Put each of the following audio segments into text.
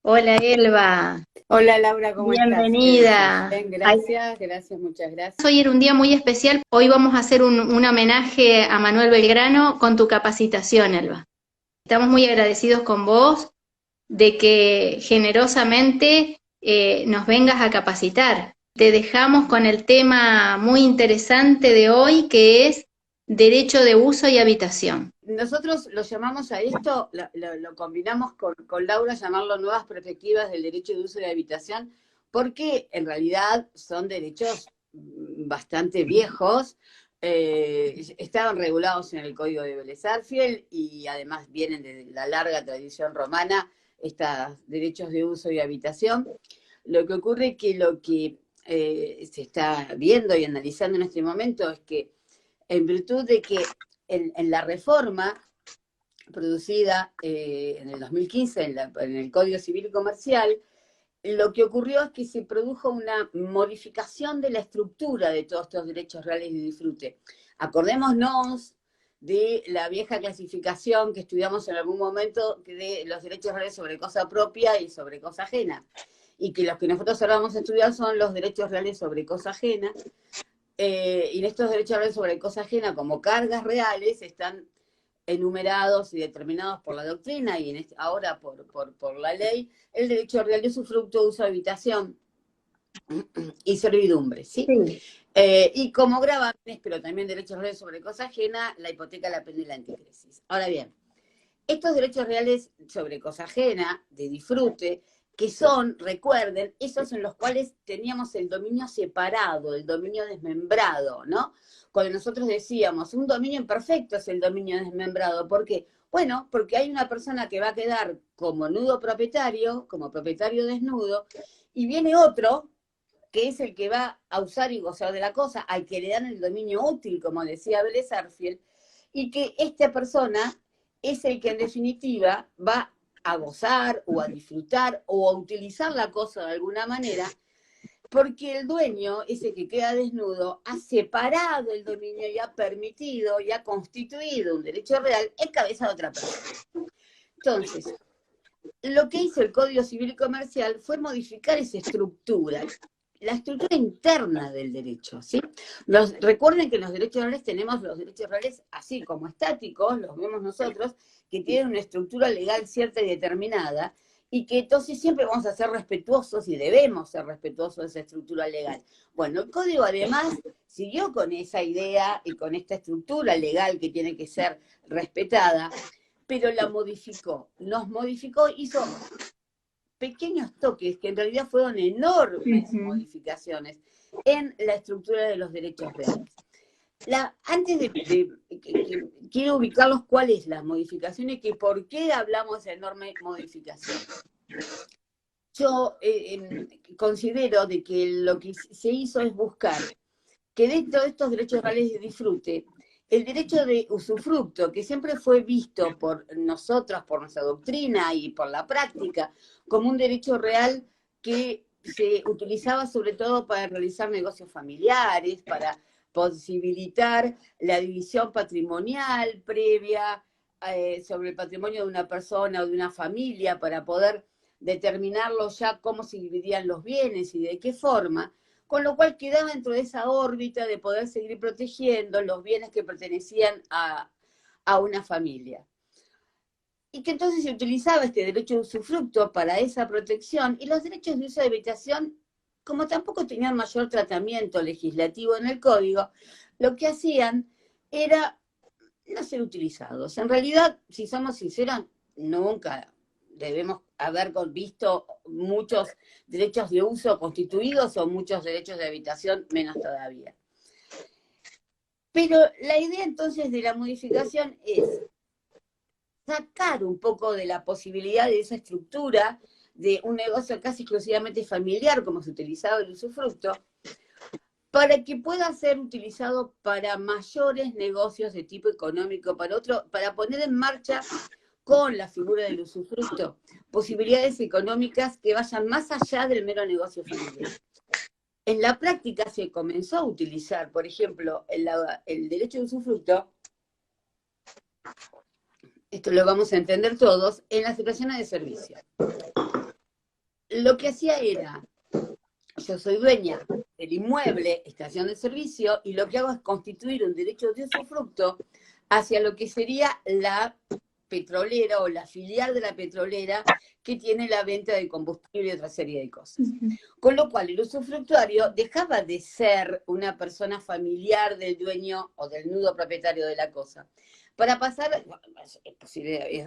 Hola Elba, Hola Laura, ¿cómo estás? ¿Qué decís? bienvenida. Bien, gracias, gracias, muchas gracias. Hoy era un día muy especial. Hoy vamos a hacer un homenaje a Manuel Belgrano con tu capacitación, Elba. Estamos muy agradecidos con vos de que generosamente nos vengas a capacitar. Te dejamos con el tema muy interesante de hoy, que es derecho de uso y habitación. Nosotros lo llamamos a esto, lo combinamos con Laura, llamarlo nuevas perspectivas del derecho de uso de habitación, porque en realidad son derechos bastante viejos, estaban regulados en el Código de Vélez Arfiel y además vienen de la larga tradición romana, estos derechos de uso y habitación. Lo que ocurre es que lo que se está viendo y analizando en este momento es que en virtud de que en la reforma producida en el 2015 en el Código Civil y Comercial, lo que ocurrió es que se produjo una modificación de la estructura de todos estos derechos reales de disfrute. Acordémonos de la vieja clasificación que estudiamos en algún momento de los derechos reales sobre cosa propia y sobre cosa ajena. Y que los que nosotros ahora vamos a estudiar son los derechos reales sobre cosa ajena, y en estos derechos reales sobre cosa ajena como cargas reales están enumerados y determinados por la doctrina y ahora por la ley, el derecho real de usufructo, uso, habitación y servidumbre, ¿sí? Sí. Y como gravámenes, pero también derechos reales sobre cosa ajena, la hipoteca, la pena y la anticresis. Ahora bien, estos derechos reales sobre cosa ajena, de disfrute, que son, recuerden, esos en los cuales teníamos el dominio separado, el dominio desmembrado, ¿no? Cuando nosotros decíamos, un dominio imperfecto es el dominio desmembrado. ¿Por qué? Bueno, porque hay una persona que va a quedar como nudo propietario, como propietario desnudo, y viene otro que es el que va a usar y gozar de la cosa, al que le dan el dominio útil, como decía Vélez Arfiel, y que esta persona es el que en definitiva va a gozar o a disfrutar o a utilizar la cosa de alguna manera, porque el dueño, ese que queda desnudo, ha separado el dominio y ha permitido y ha constituido un derecho real en cabeza de otra persona. Entonces, lo que hizo el Código Civil y Comercial fue modificar esa estructura, la estructura interna del derecho, ¿sí? Recuerden que en los derechos reales tenemos los derechos reales así como estáticos, los vemos nosotros, que tienen una estructura legal cierta y determinada, y que entonces siempre vamos a ser respetuosos y debemos ser respetuosos de esa estructura legal. Bueno, el Código además siguió con esa idea y con esta estructura legal que tiene que ser respetada, pero la modificó, nos modificó, hizo pequeños toques que en realidad fueron enormes Ujú. modificaciones en la estructura de los derechos reales. Antes quiero ubicarlos cuáles las modificaciones y por qué hablamos de enorme modificación. Yo considero de que lo que se hizo es buscar que dentro de estos derechos reales de disfrute, el derecho de usufructo, que siempre fue visto por nosotros, por nuestra doctrina y por la práctica, como un derecho real que se utilizaba sobre todo para realizar negocios familiares, para posibilitar la división patrimonial previa sobre el patrimonio de una persona o de una familia, para poder determinarlo ya cómo se dividían los bienes y de qué forma, con lo cual quedaba dentro de esa órbita de poder seguir protegiendo los bienes que pertenecían a una familia. Y que entonces se utilizaba este derecho de usufructo para esa protección, y los derechos de uso de habitación, como tampoco tenían mayor tratamiento legislativo en el código, lo que hacían era no ser utilizados. En realidad, si somos sinceros, nunca debemos haber visto muchos derechos de uso constituidos o muchos derechos de habitación, menos todavía. Pero la idea entonces de la modificación es sacar un poco de la posibilidad de esa estructura de un negocio casi exclusivamente familiar, como se utilizaba el usufructo, para que pueda ser utilizado para mayores negocios de tipo económico, para poner en marcha con la figura del usufructo posibilidades económicas que vayan más allá del mero negocio familiar. En la práctica se comenzó a utilizar, por ejemplo, el derecho de usufructo, esto lo vamos a entender todos, en las situaciones de servicio. lo que hacía era, yo soy dueña del inmueble, estación de servicio, y lo que hago es constituir un derecho de usufructo hacia lo que sería la petrolera o la filial de la petrolera que tiene la venta de combustible y otra serie de cosas. Con lo cual el usufructuario dejaba de ser una persona familiar del dueño o del nudo propietario de la cosa, para pasar,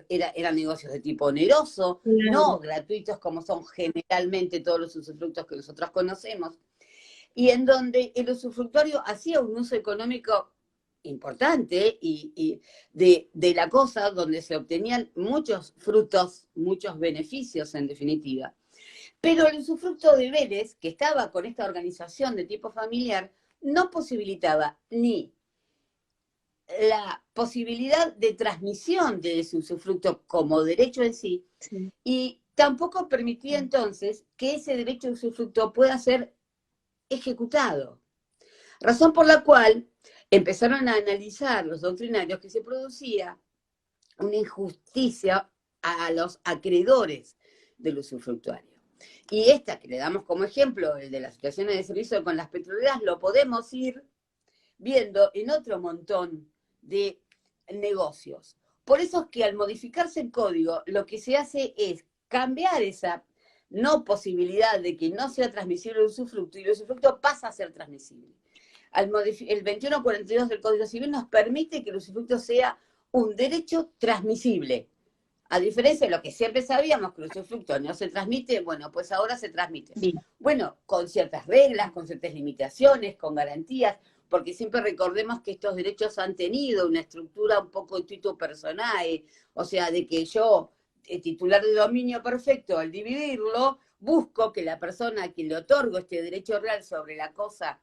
eran negocios de tipo oneroso, no gratuitos como son generalmente todos los usufructos que nosotros conocemos, y en donde el usufructuario hacía un uso económico importante y de la cosa, donde se obtenían muchos frutos, muchos beneficios en definitiva. Pero el usufructo de Vélez, que estaba con esta organización de tipo familiar, no posibilitaba ni la posibilidad de transmisión de ese usufructo como derecho en sí, y tampoco permitía entonces que ese derecho de usufructo pueda ser ejecutado. Razón por la cual empezaron a analizar los doctrinarios que se producía una injusticia a los acreedores del usufructuario. Y esta que le damos como ejemplo, el de las situaciones de servicio con las petroleras, lo podemos ir viendo en otro montón de negocios. Por eso es que al modificarse el código, lo que se hace es cambiar esa no posibilidad de que no sea transmisible el usufructo, y el usufructo pasa a ser transmisible. El 2142 del Código Civil nos permite que el usufructo sea un derecho transmisible. A diferencia de lo que siempre sabíamos, que el usufructo no se transmite, bueno, pues ahora se transmite. Bien. Bueno, con ciertas reglas, con ciertas limitaciones, con garantías, porque siempre recordemos que estos derechos han tenido una estructura un poco intuito personae, o sea, de que yo, titular de dominio perfecto, al dividirlo, busco que la persona a quien le otorgo este derecho real sobre la cosa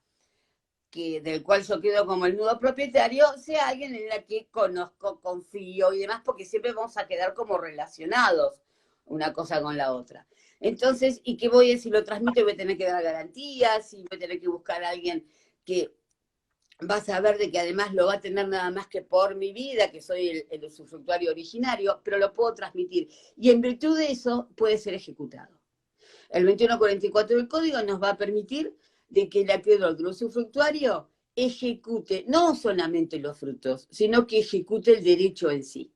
del cual yo quedo como el nudo propietario, sea alguien en la que conozco, confío y demás, porque siempre vamos a quedar como relacionados una cosa con la otra. Entonces, ¿y qué voy a decir? Lo transmito y voy a tener que dar garantías, y voy a tener que buscar a alguien que va a saber de que además lo va a tener nada más que por mi vida, que soy el usufructuario originario, pero lo puedo transmitir. Y en virtud de eso puede ser ejecutado. El 2144 del Código nos va a permitir de que el acreedor del usufructuario ejecute no solamente los frutos, sino que ejecute el derecho en sí.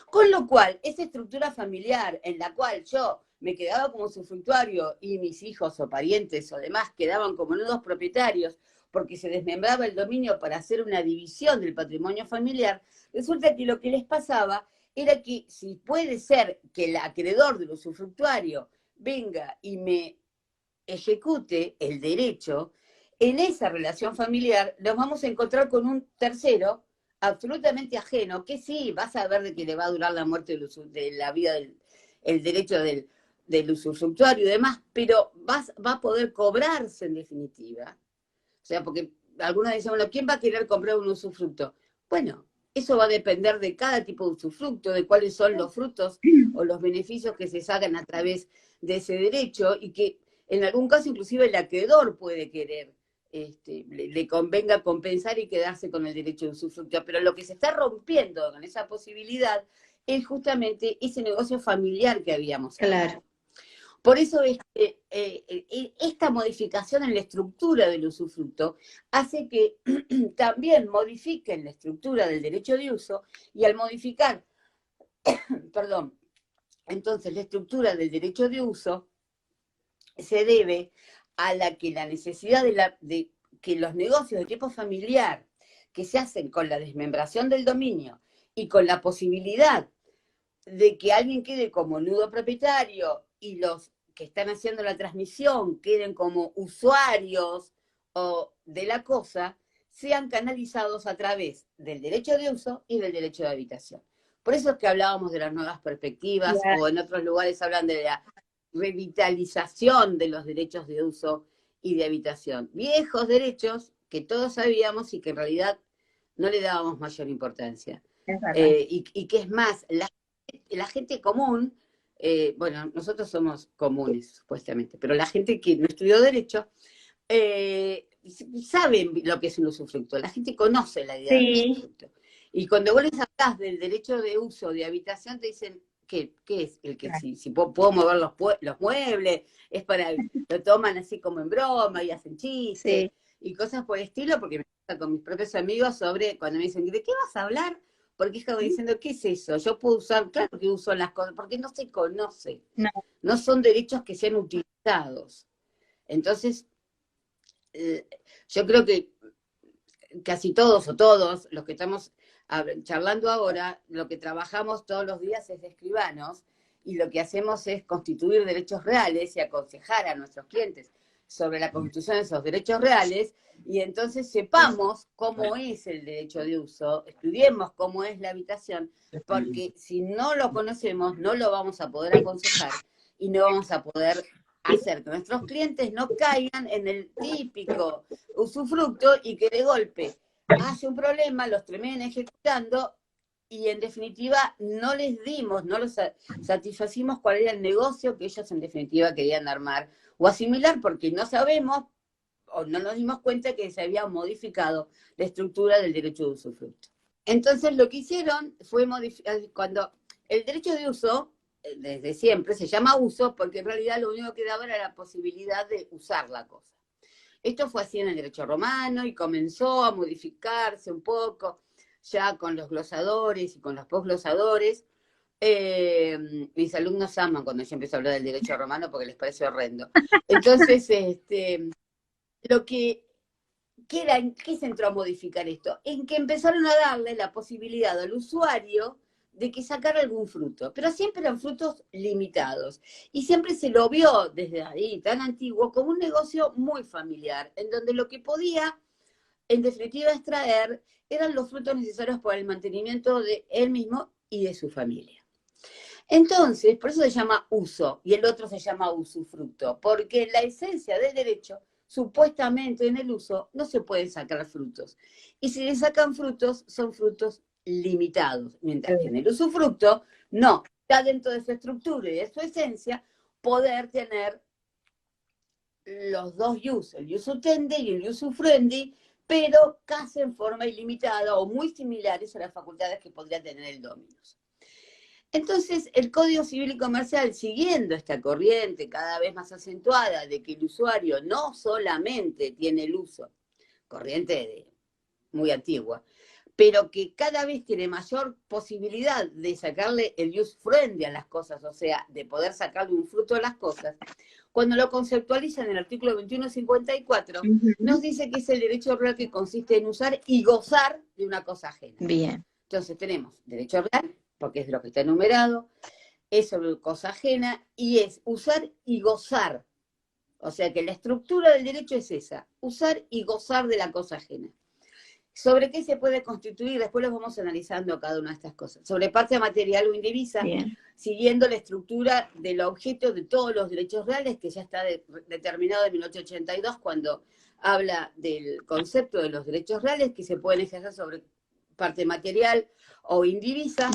Con lo cual, esa estructura familiar en la cual yo me quedaba como usufructuario y mis hijos o parientes o demás quedaban como nudos propietarios porque se desmembraba el dominio para hacer una división del patrimonio familiar, resulta que lo que les pasaba era que si puede ser que el acreedor del usufructuario venga y me ejecute el derecho, en esa relación familiar nos vamos a encontrar con un tercero absolutamente ajeno, que sí, vas a ver de que le va a durar la muerte de la vida el derecho del usufructuario y demás, pero va a poder cobrarse en definitiva. O sea, porque algunos dicen, bueno, ¿quién va a querer comprar un usufructo? Bueno, eso va a depender de cada tipo de usufructo, de cuáles son los frutos o los beneficios que se sacan a través de ese derecho, y que en algún caso inclusive el acreedor puede querer, le convenga compensar y quedarse con el derecho de usufructo. Pero lo que se está rompiendo con esa posibilidad es justamente ese negocio familiar que habíamos. Claro. Por eso esta modificación en la estructura del usufructo hace que también modifiquen la estructura del derecho de uso, y al modificar, perdón, entonces la estructura del derecho de uso se debe a la necesidad de que los negocios de tipo familiar que se hacen con la desmembración del dominio y con la posibilidad de que alguien quede como nudo propietario y los que están haciendo la transmisión queden como usuarios de la cosa, sean canalizados a través del derecho de uso y del derecho de habitación. Por eso es que hablábamos de las nuevas perspectivas, o en otros lugares hablan de la revitalización de los derechos de uso y de habitación. Viejos derechos que todos sabíamos y que en realidad no le dábamos mayor importancia. Y que es más, la gente común, bueno, nosotros somos comunes, supuestamente, pero la gente que no estudió Derecho sabe lo que es un usufructo. La gente conoce la idea del usufructo. Y cuando vos les hablas del derecho de uso de habitación, te dicen, ¿qué es? El que Claro. si puedo mover los muebles, es para, lo toman así como en broma y hacen chistes Sí. y cosas por el estilo, porque me pasa con mis propios amigos sobre cuando me dicen, ¿de qué vas a hablar? Porque es como diciendo, ¿qué es eso? Yo puedo usar, claro que uso las cosas, porque no se conoce, No. no son derechos que sean utilizados. Entonces, yo creo que casi todos o todos los que estamos charlando ahora, lo que trabajamos todos los días es de escribanos y lo que hacemos es constituir derechos reales y aconsejar a nuestros clientes sobre la constitución de esos derechos reales y entonces sepamos cómo es el derecho de uso, estudiemos cómo es la habitación, porque si no lo conocemos no lo vamos a poder aconsejar y no vamos a poder hacer que nuestros clientes no caigan en el típico usufructo y que de golpe hace un problema, los terminen ejecutando y en definitiva no les dimos, no los satisfacimos cuál era el negocio que ellos en definitiva querían armar o asimilar porque no sabemos o no nos dimos cuenta que se había modificado la estructura del derecho de usufructo. Entonces lo que hicieron fue modificar, cuando el derecho de uso desde siempre se llama uso porque en realidad lo único que daba era la posibilidad de usar la cosa. Esto fue así en el derecho romano y comenzó a modificarse un poco ya con los glosadores y con los posglosadores. Mis alumnos aman cuando yo empiezo a hablar del derecho romano porque les parece horrendo. Entonces, lo que ¿en qué se entró a modificar esto? En que empezaron a darle la posibilidad al usuario de que sacara algún fruto, pero siempre eran frutos limitados. Y siempre se lo vio desde ahí, tan antiguo, como un negocio muy familiar, en donde lo que podía, en definitiva, extraer eran los frutos necesarios para el mantenimiento de él mismo y de su familia. Entonces, por eso se llama uso y el otro se llama usufructo, porque la esencia del derecho, supuestamente en el uso, no se pueden sacar frutos. Y si le sacan frutos, son frutos limitados, mientras que en el usufructo, no, está dentro de su estructura y de su esencia poder tener los dos use, el use utendi y el use frendi, pero casi en forma ilimitada o muy similares a las facultades que podría tener el dominus. Entonces, el Código Civil y Comercial, siguiendo esta corriente cada vez más acentuada de que el usuario no solamente tiene el uso, corriente muy antigua, pero que cada vez tiene mayor posibilidad de sacarle el use friendly a las cosas, o sea, de poder sacarle un fruto a las cosas, cuando lo conceptualiza en el artículo 2154, nos dice que es el derecho real que consiste en usar y gozar de una cosa ajena. Bien. Entonces tenemos derecho real, porque es lo que está enumerado, es sobre cosa ajena y es usar y gozar. O sea que la estructura del derecho es esa, usar y gozar de la cosa ajena. ¿Sobre qué se puede constituir? Después los vamos analizando cada una de estas cosas. Sobre parte material o indivisa, bien, siguiendo la estructura del objeto de todos los derechos reales, que ya está determinado en 1882 cuando habla del concepto de los derechos reales que se pueden ejercer sobre parte material o indivisa.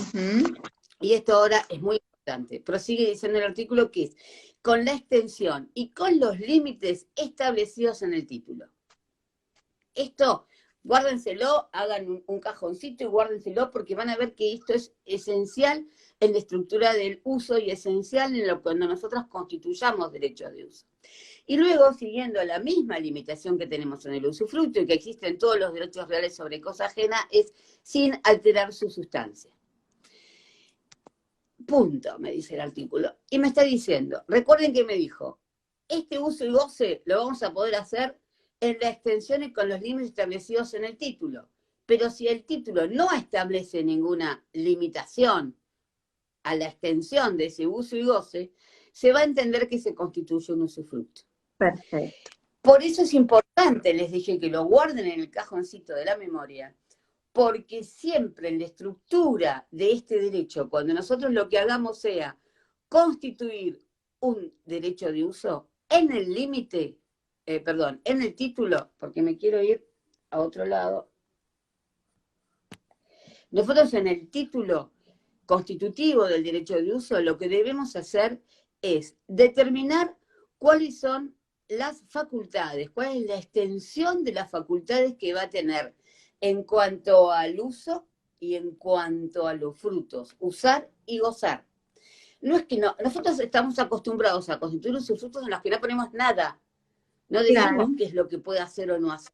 Y esto ahora es muy importante. Prosigue diciendo el artículo que es con la extensión y con los límites establecidos en el título. Esto, guárdenselo, hagan un cajoncito y guárdenselo porque van a ver que esto es esencial en la estructura del uso y esencial en lo cuando nosotros constituyamos derechos de uso. Y luego, siguiendo la misma limitación que tenemos en el usufructo y que existe en todos los derechos reales sobre cosa ajena, es sin alterar su sustancia. Punto, me dice el artículo. Y me está diciendo, recuerden que me dijo, este uso y goce lo vamos a poder hacer en la extensión y con los límites establecidos en el título. Pero si el título no establece ninguna limitación a la extensión de ese uso y goce, se va a entender que se constituye un usufructo. Perfecto. Por eso es importante, les dije, que lo guarden en el cajoncito de la memoria, porque siempre en la estructura de este derecho, cuando nosotros lo que hagamos sea constituir un derecho de uso, en el límite, en el título, porque me quiero ir a otro lado, nosotros en el título constitutivo del derecho de uso, lo que debemos hacer es determinar cuáles son las facultades, cuál es la extensión de las facultades que va a tener en cuanto al uso y en cuanto a los frutos, usar y gozar. no es que no, nosotros estamos acostumbrados a constituir usufructos en los que no ponemos nada, no Claro. decimos qué es lo que puede hacer o no hacer,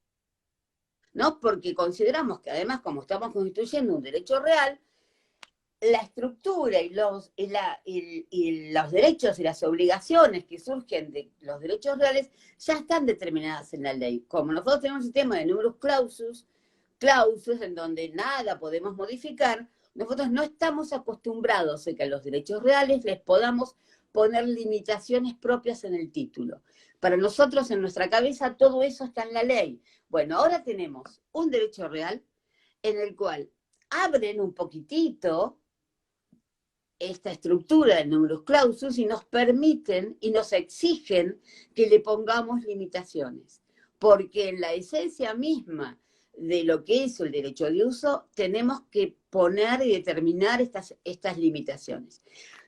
¿no? Porque consideramos que además, como estamos constituyendo un derecho real, la estructura y los derechos y las obligaciones que surgen de los derechos reales ya están determinadas en la ley. Como nosotros tenemos un sistema de numerus clausus en donde nada podemos modificar, nosotros no estamos acostumbrados a que a los derechos reales les podamos poner limitaciones propias en el título. Para nosotros, en nuestra cabeza, todo eso está en la ley. Bueno, ahora tenemos un derecho real en el cual abren un poquitito esta estructura de numerus clausus y nos permiten y nos exigen que le pongamos limitaciones. Porque en la esencia misma de lo que es el derecho de uso, tenemos que poner y determinar estas limitaciones.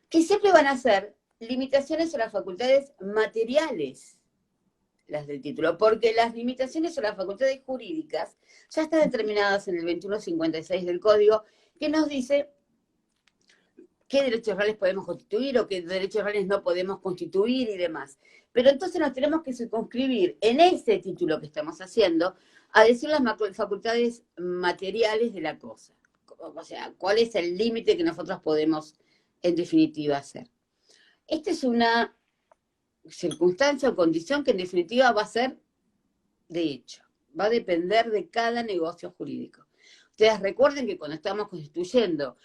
Que siempre van a ser limitaciones a las facultades materiales, las del título, porque las limitaciones a las facultades jurídicas ya están determinadas en el 2156 del Código, que nos dice qué derechos reales podemos constituir o qué derechos reales no podemos constituir y demás. Pero entonces nos tenemos que circunscribir en ese título que estamos haciendo a decir las facultades materiales de la cosa. O sea, cuál es el límite que nosotros podemos, en definitiva, hacer. Esta es una circunstancia o condición que en definitiva va a ser de hecho. Va a depender de cada negocio jurídico. Ustedes recuerden que cuando estamos constituyendo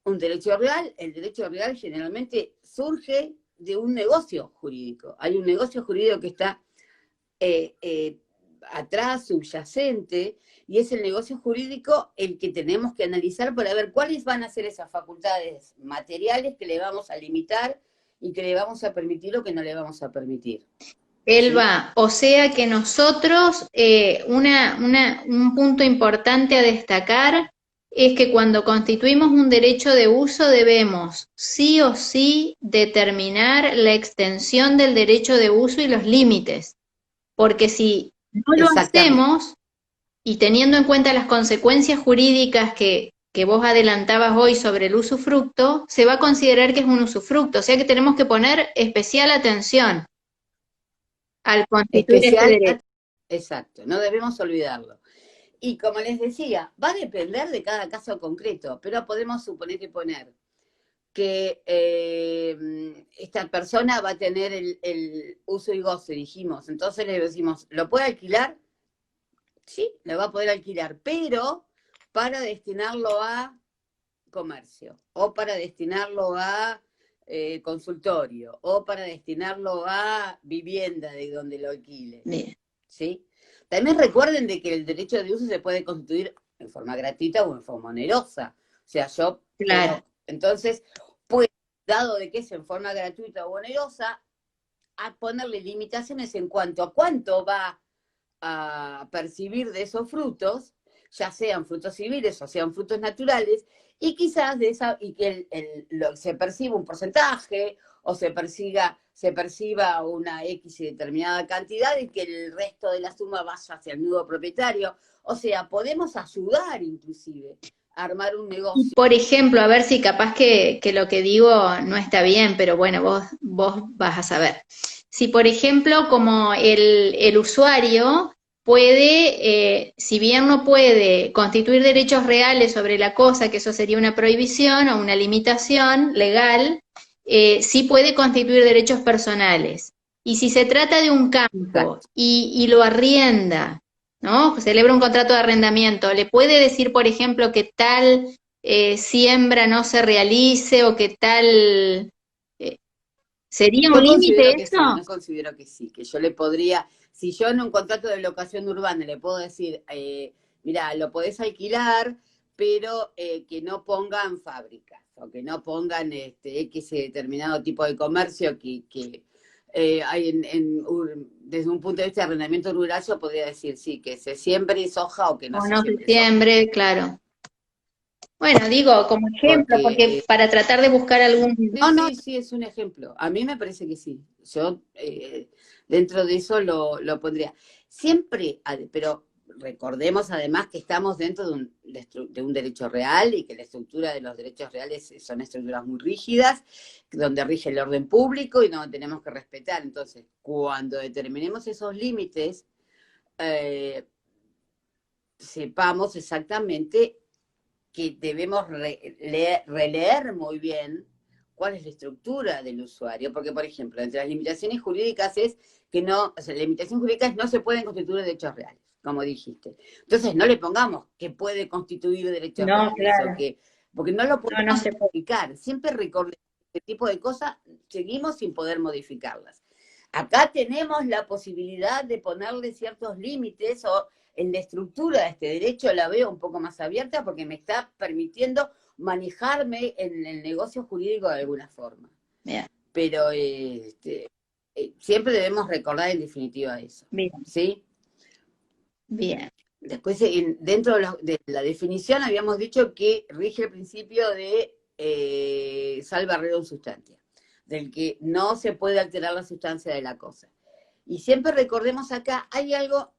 un derecho real, el derecho real generalmente surge de un negocio jurídico. Hay un negocio jurídico que está atrás, subyacente, y es el negocio jurídico el que tenemos que analizar para ver cuáles van a ser esas facultades materiales que le vamos a limitar y que le vamos a permitir o que no le vamos a permitir. Elba, ¿sí? O sea que nosotros, un punto importante a destacar es que cuando constituimos un derecho de uso debemos sí o sí determinar la extensión del derecho de uso y los límites, porque si no lo hacemos, y teniendo en cuenta las consecuencias jurídicas que vos adelantabas hoy sobre el usufructo, se va a considerar que es un usufructo, o sea que tenemos que poner especial atención al constituir ese derecho. Exacto, no debemos olvidarlo. Y como les decía, va a depender de cada caso concreto, pero podemos suponer y poner que esta persona va a tener el uso y goce, dijimos. Entonces le decimos, ¿lo puede alquilar? Sí, lo va a poder alquilar, pero para destinarlo a comercio, o para destinarlo a consultorio, o para destinarlo a vivienda de donde lo alquile. Bien. ¿Sí? También recuerden de que el derecho de uso se puede constituir en forma gratuita o en forma onerosa. O sea, yo... Claro. Entonces, puedo, dado de que es en forma gratuita o onerosa, a ponerle limitaciones en cuanto a cuánto va a percibir de esos frutos, ya sean frutos civiles o sean frutos naturales, y quizás de esa, y que se perciba un porcentaje o se perciba una X determinada cantidad y que el resto de la suma vaya hacia el nuevo propietario. O sea, podemos ayudar inclusive a armar un negocio. Por ejemplo, a ver si capaz que lo que digo no está bien, pero bueno, vos vas a saber. Si por ejemplo, como el usuario puede, si bien no puede constituir derechos reales sobre la cosa, que eso sería una prohibición o una limitación legal, sí puede constituir derechos personales. Y si se trata de un campo y lo arrienda, ¿no? Celebra un contrato de arrendamiento, le puede decir, por ejemplo, que tal siembra no se realice o que tal... ¿Sería un límite eso? Sí, yo considero que sí, que yo le podría, si yo en un contrato de locación urbana le puedo decir, mira, lo podés alquilar, pero que no pongan fábricas, o que no pongan X determinado tipo de comercio que hay desde un punto de vista de arrendamiento rural, yo podría decir, sí, que se siembre soja o que no se siembre soja. Claro. Bueno, digo, como ejemplo, porque para tratar de buscar algún... Sí, es un ejemplo. A mí me parece que sí. Yo dentro de eso lo pondría. Siempre, pero recordemos además que estamos dentro de un derecho real y que la estructura de los derechos reales son estructuras muy rígidas, donde rige el orden público y donde tenemos que respetar. Entonces, cuando determinemos esos límites, sepamos exactamente que debemos releer muy bien cuál es la estructura del usuario, porque, por ejemplo, entre las limitaciones jurídicas es que no, o sea, las limitaciones jurídicas no se pueden constituir derechos reales, como dijiste. Entonces, no le pongamos que puede constituir derechos No, reales, claro. o que, porque no lo No, no podemos se puede. modificar. Siempre recordemos que este tipo de cosas seguimos sin poder modificarlas. Acá tenemos la posibilidad de ponerle ciertos límites o en la estructura de este derecho la veo un poco más abierta porque me está permitiendo manejarme en el negocio jurídico de alguna forma. Bien. Pero siempre debemos recordar en definitiva eso. Bien. ¿Sí? Bien. Después, dentro de la definición habíamos dicho que rige el principio de salva rerum substantia, del que no se puede alterar la sustancia de la cosa. Y siempre recordemos acá, hay algo,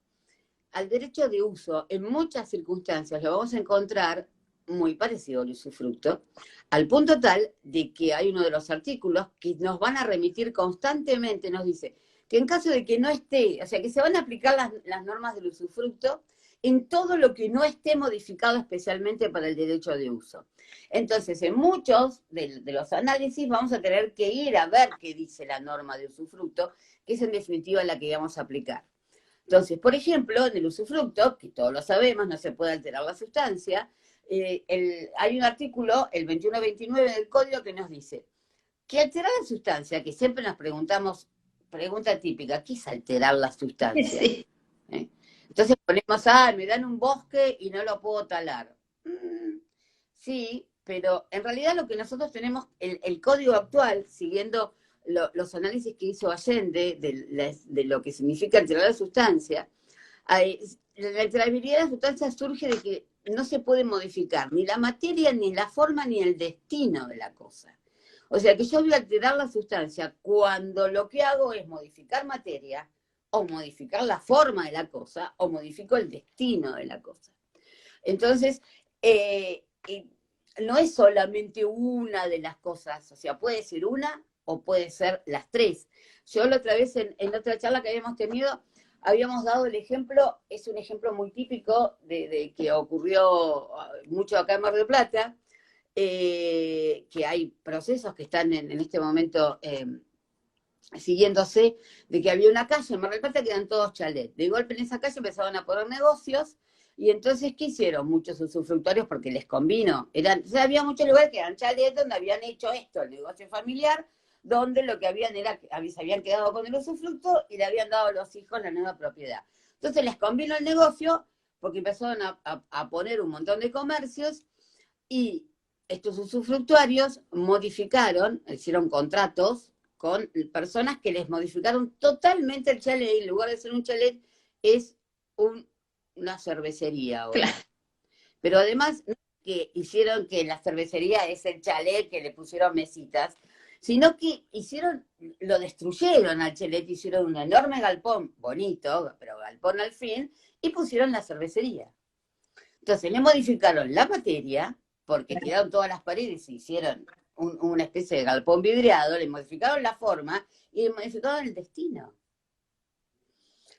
al derecho de uso, en muchas circunstancias lo vamos a encontrar muy parecido al usufructo, al punto tal de que hay uno de los artículos que nos van a remitir constantemente, nos dice que en caso de que no esté, o sea, que se van a aplicar las normas del usufructo en todo lo que no esté modificado especialmente para el derecho de uso. Entonces, en muchos de los análisis vamos a tener que ir a ver qué dice la norma de usufructo, que es en definitiva la que vamos a aplicar. Entonces, por ejemplo, en el usufructo, que todos lo sabemos, no se puede alterar la sustancia, hay un artículo, el 2129 del Código, que nos dice que alterar la sustancia, que siempre nos preguntamos, pregunta típica, ¿qué es alterar la sustancia? Sí. Entonces ponemos, me dan un bosque y no lo puedo talar. Sí, pero en realidad lo que nosotros tenemos, el código actual, siguiendo los análisis que hizo Allende de lo que significa alterar la sustancia, la alterabilidad de la sustancia surge de que no se puede modificar ni la materia, ni la forma, ni el destino de la cosa. O sea que yo voy a alterar la sustancia cuando lo que hago es modificar materia, o modificar la forma de la cosa, o modifico el destino de la cosa. Entonces, no es solamente una de las cosas, o sea, puede ser una o puede ser las tres. Yo la otra vez, en otra charla que habíamos tenido, habíamos dado el ejemplo, es un ejemplo muy típico de que ocurrió mucho acá en Mar del Plata, que hay procesos que están en este momento siguiéndose, de que había una calle en Mar del Plata que eran todos chalets. De golpe en esa calle empezaban a poner negocios, y entonces, ¿qué hicieron muchos usufructuarios? Porque les convino. O sea, había muchos lugares que eran chalets donde habían hecho esto, el negocio familiar, donde lo que habían era, se habían quedado con el usufructo y le habían dado a los hijos la nueva propiedad. Entonces les convino el negocio porque empezaron a poner un montón de comercios y estos usufructuarios modificaron, hicieron contratos con personas que les modificaron totalmente el chalet, y en lugar de ser un chalet, es una cervecería ahora. Claro. Pero además, no que hicieron que la cervecería es el chalet, que le pusieron mesitas, sino que lo destruyeron al chalet, hicieron un enorme galpón, bonito, pero galpón al fin, y pusieron la cervecería. Entonces le modificaron la materia, porque tiraron todas las paredes y hicieron una especie de galpón vidriado, le modificaron la forma y le modificaron el destino.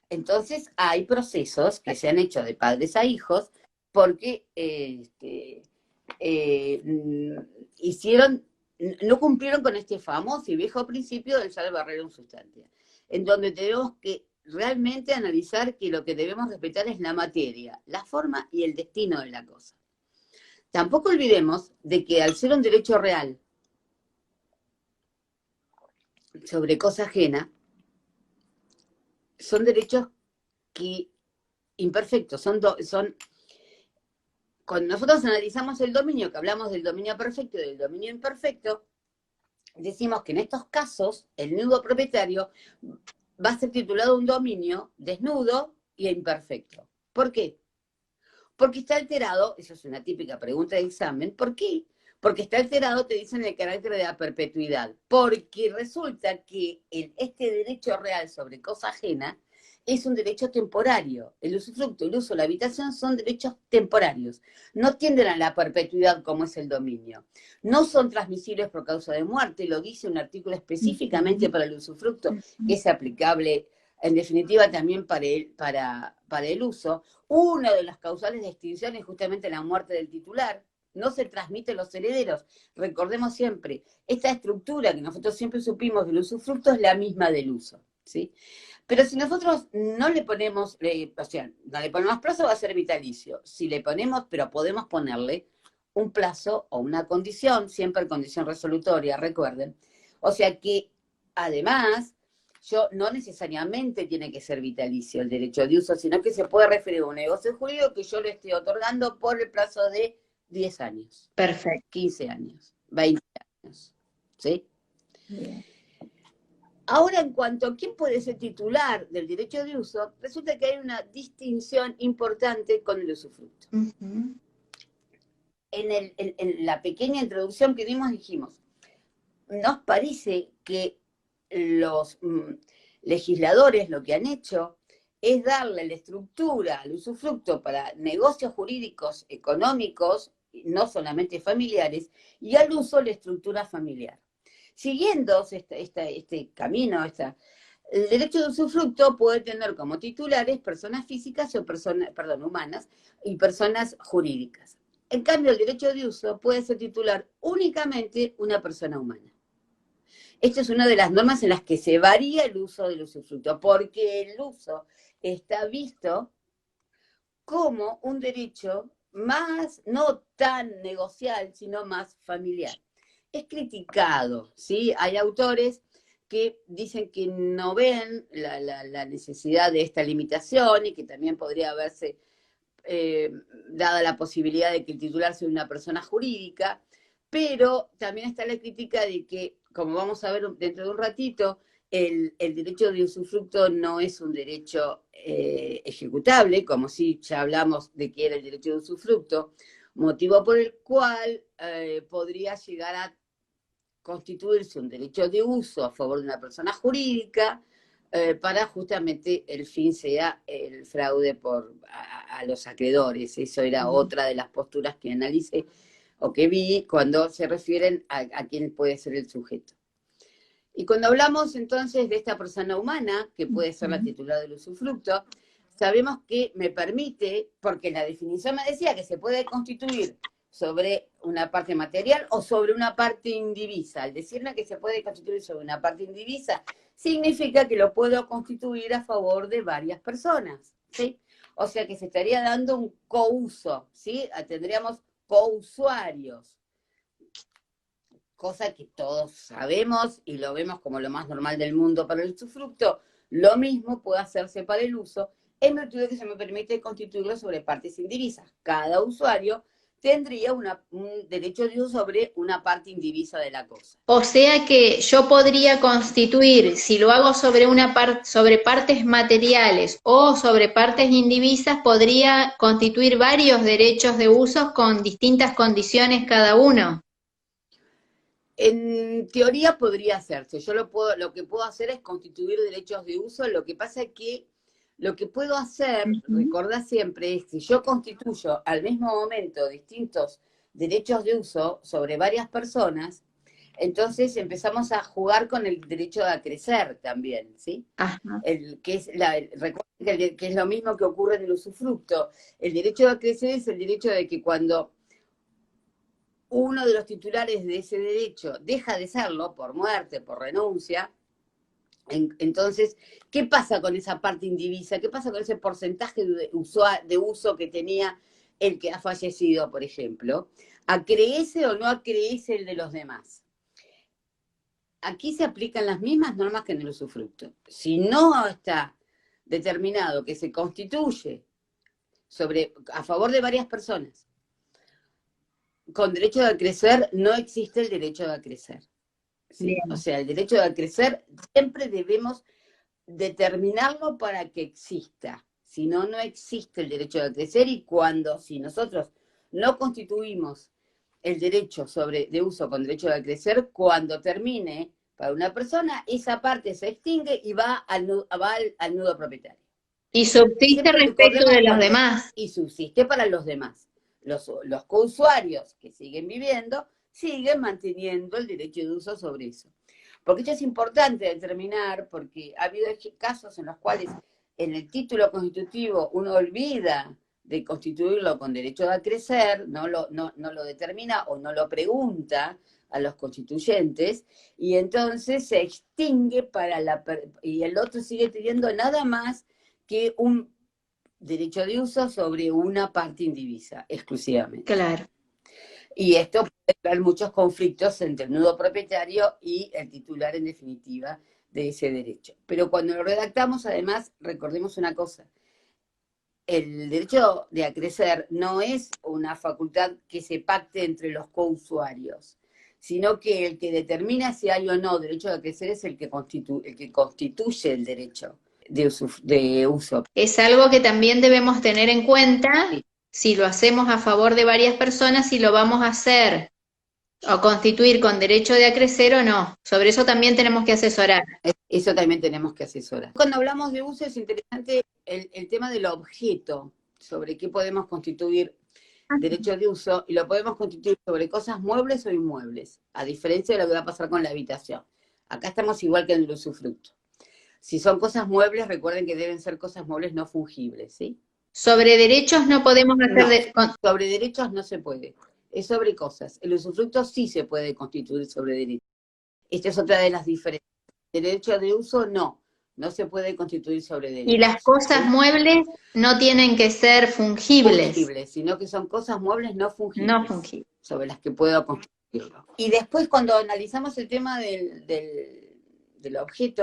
Entonces hay procesos que se han hecho de padres a hijos porque no cumplieron con este famoso y viejo principio del salva rerum substantia, en donde tenemos que realmente analizar que lo que debemos respetar es la materia, la forma y el destino de la cosa. Tampoco olvidemos de que al ser un derecho real sobre cosa ajena, son derechos que imperfectos, cuando nosotros analizamos el dominio, que hablamos del dominio perfecto y del dominio imperfecto, decimos que en estos casos el nudo propietario va a ser titulado un dominio desnudo e imperfecto. ¿Por qué? Porque está alterado, eso es una típica pregunta de examen, ¿por qué? Porque está alterado, te dicen, el carácter de la perpetuidad, porque resulta que este derecho real sobre cosa ajena es un derecho temporario. El usufructo, el uso, la habitación son derechos temporarios. No tienden a la perpetuidad como es el dominio. No son transmisibles por causa de muerte, lo dice un artículo específicamente para el usufructo, que es aplicable en definitiva también para el uso. Una de las causales de extinción es justamente la muerte del titular. No se transmite a los herederos. Recordemos siempre, esta estructura que nosotros siempre supimos del usufructo es la misma del uso, ¿sí? Pero si nosotros no le ponemos, o sea, no le ponemos plazo, va a ser vitalicio. Si le ponemos, pero podemos ponerle un plazo o una condición, siempre condición resolutoria, recuerden. O sea que, además, no necesariamente tiene que ser vitalicio el derecho de uso, sino que se puede referir a un negocio jurídico que yo le estoy otorgando por el plazo de 10 años. Perfecto. 15 años, 20 años. ¿Sí? Bien. Ahora, en cuanto a quién puede ser titular del derecho de uso, resulta que hay una distinción importante con el usufructo. Uh-huh. En la pequeña introducción que dimos dijimos, nos parece que los legisladores lo que han hecho es darle la estructura al usufructo para negocios jurídicos, económicos, no solamente familiares, y al uso la estructura familiar. Siguiendo este camino, el derecho de usufructo puede tener como titulares personas físicas o humanas y personas jurídicas. En cambio, el derecho de uso puede ser titular únicamente una persona humana. Esta es una de las normas en las que se varía el uso del usufructo, porque el uso está visto como un derecho más, no tan negocial, sino más familiar. Es criticado, ¿sí? Hay autores que dicen que no ven la necesidad de esta limitación y que también podría haberse dada la posibilidad de que el titular sea una persona jurídica, pero también está la crítica de que, como vamos a ver dentro de un ratito, el derecho de usufructo no es un derecho ejecutable, como si ya hablamos de que era el derecho de usufructo, motivo por el cual podría llegar a constituirse un derecho de uso a favor de una persona jurídica para justamente el fin sea el fraude a los acreedores. Eso era otra de las posturas que analicé o que vi cuando se refieren a quién puede ser el sujeto. Y cuando hablamos entonces de esta persona humana, que puede ser la titular del usufructo, sabemos que me permite, porque la definición me decía que se puede constituir sobre una parte material o sobre una parte indivisa. Al decirme que se puede constituir sobre una parte indivisa, significa que lo puedo constituir a favor de varias personas, ¿sí? O sea que se estaría dando un couso, ¿sí? Tendríamos cousuarios, cosa que todos sabemos y lo vemos como lo más normal del mundo para el usufructo. Lo mismo puede hacerse para el uso, en virtud de que se me permite constituirlo sobre partes indivisas. Cada usuario tendría un derecho de uso sobre una parte indivisa de la cosa. O sea que yo podría constituir, si lo hago sobre sobre partes materiales o sobre partes indivisas, podría constituir varios derechos de uso con distintas condiciones cada uno. En teoría podría hacerse. Yo lo que puedo hacer es constituir derechos de uso. Lo que pasa es que lo que puedo hacer, recordá siempre, es que yo constituyo al mismo momento distintos derechos de uso sobre varias personas, entonces empezamos a jugar con el derecho a crecer también, ¿sí? Ajá. Recuerden que es lo mismo que ocurre en el usufructo. El derecho a crecer es el derecho de que cuando uno de los titulares de ese derecho deja de serlo por muerte, por renuncia, entonces, ¿qué pasa con esa parte indivisa? ¿Qué pasa con ese porcentaje de uso que tenía el que ha fallecido, por ejemplo? ¿Acreece o no acreece el de los demás? Aquí se aplican las mismas normas que en el usufructo. Si no está determinado que se constituye a favor de varias personas con derecho a crecer, no existe el derecho a crecer. ¿Sí? O sea, el derecho a crecer siempre debemos determinarlo para que exista. Si no, no existe el derecho a crecer y si nosotros no constituimos el derecho de uso con derecho a crecer, cuando termine para una persona, esa parte se extingue y va al nudo propietario. Y subsiste Siempre respecto recordemos de los cuando, demás. y subsiste para los demás. Los cousuarios que siguen viviendo siguen manteniendo el derecho de uso sobre eso. Porque esto es importante determinar, porque ha habido casos en los cuales en el título constitutivo uno olvida de constituirlo con derecho a crecer, no lo determina o no lo pregunta a los constituyentes, y entonces se extingue y el otro sigue teniendo nada más que un derecho de uso sobre una parte indivisa, exclusivamente. Claro. Y esto puede crear muchos conflictos entre el nudo propietario y el titular, en definitiva, de ese derecho. Pero cuando lo redactamos, además, recordemos una cosa. El derecho de acrecer no es una facultad que se pacte entre los cousuarios, sino que el que determina si hay o no derecho de acrecer es el que constituye el derecho de uso. Es algo que también debemos tener en cuenta Sí. si lo hacemos a favor de varias personas, si lo vamos a hacer o constituir con derecho de acrecer o no. Sobre eso también tenemos que asesorar. Eso también tenemos que asesorar. Cuando hablamos de uso es interesante el tema del objeto, sobre qué podemos constituir derecho de uso, y lo podemos constituir sobre cosas muebles o inmuebles, a diferencia de lo que va a pasar con la habitación. Acá estamos igual que en el usufructo. Si son cosas muebles, recuerden que deben ser cosas muebles no fungibles, ¿sí? Sobre derechos no podemos hacer... No, sobre derechos no se puede. Es sobre cosas. El usufructo sí se puede constituir sobre derechos. Esta es otra de las diferencias. Derecho de uso no se puede constituir sobre derechos. Y las cosas muebles no tienen que ser fungibles. Sino que son cosas muebles no fungibles. No fungibles. Sobre las que puedo constituirlo. Y después, cuando analizamos el tema del objeto,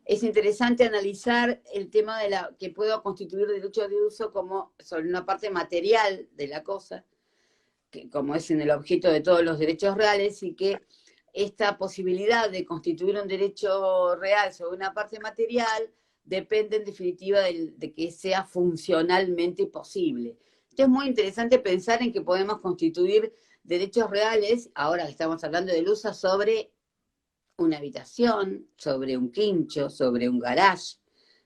es interesante analizar el tema de que puedo constituir derecho de uso como sobre una parte material de la cosa, que como es en el objeto de todos los derechos reales, y que esta posibilidad de constituir un derecho real sobre una parte material depende en definitiva de que sea funcionalmente posible. Entonces es muy interesante pensar en que podemos constituir derechos reales, ahora que estamos hablando del uso, sobre una habitación, sobre un quincho, sobre un garage,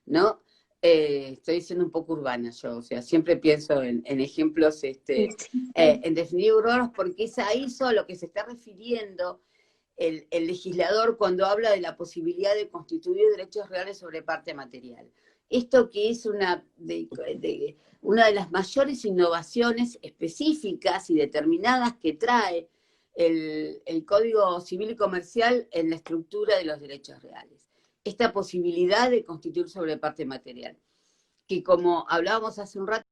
¿no? Estoy siendo un poco urbana yo, o sea, siempre pienso en ejemplos, en definitiva urbanos, porque es a eso a lo que se está refiriendo el legislador cuando habla de la posibilidad de constituir derechos reales sobre parte material. Esto que es una de las mayores innovaciones específicas y determinadas que trae el Código Civil y Comercial en la estructura de los derechos reales. Esta posibilidad de constituir sobre parte material, que como hablábamos hace un rato,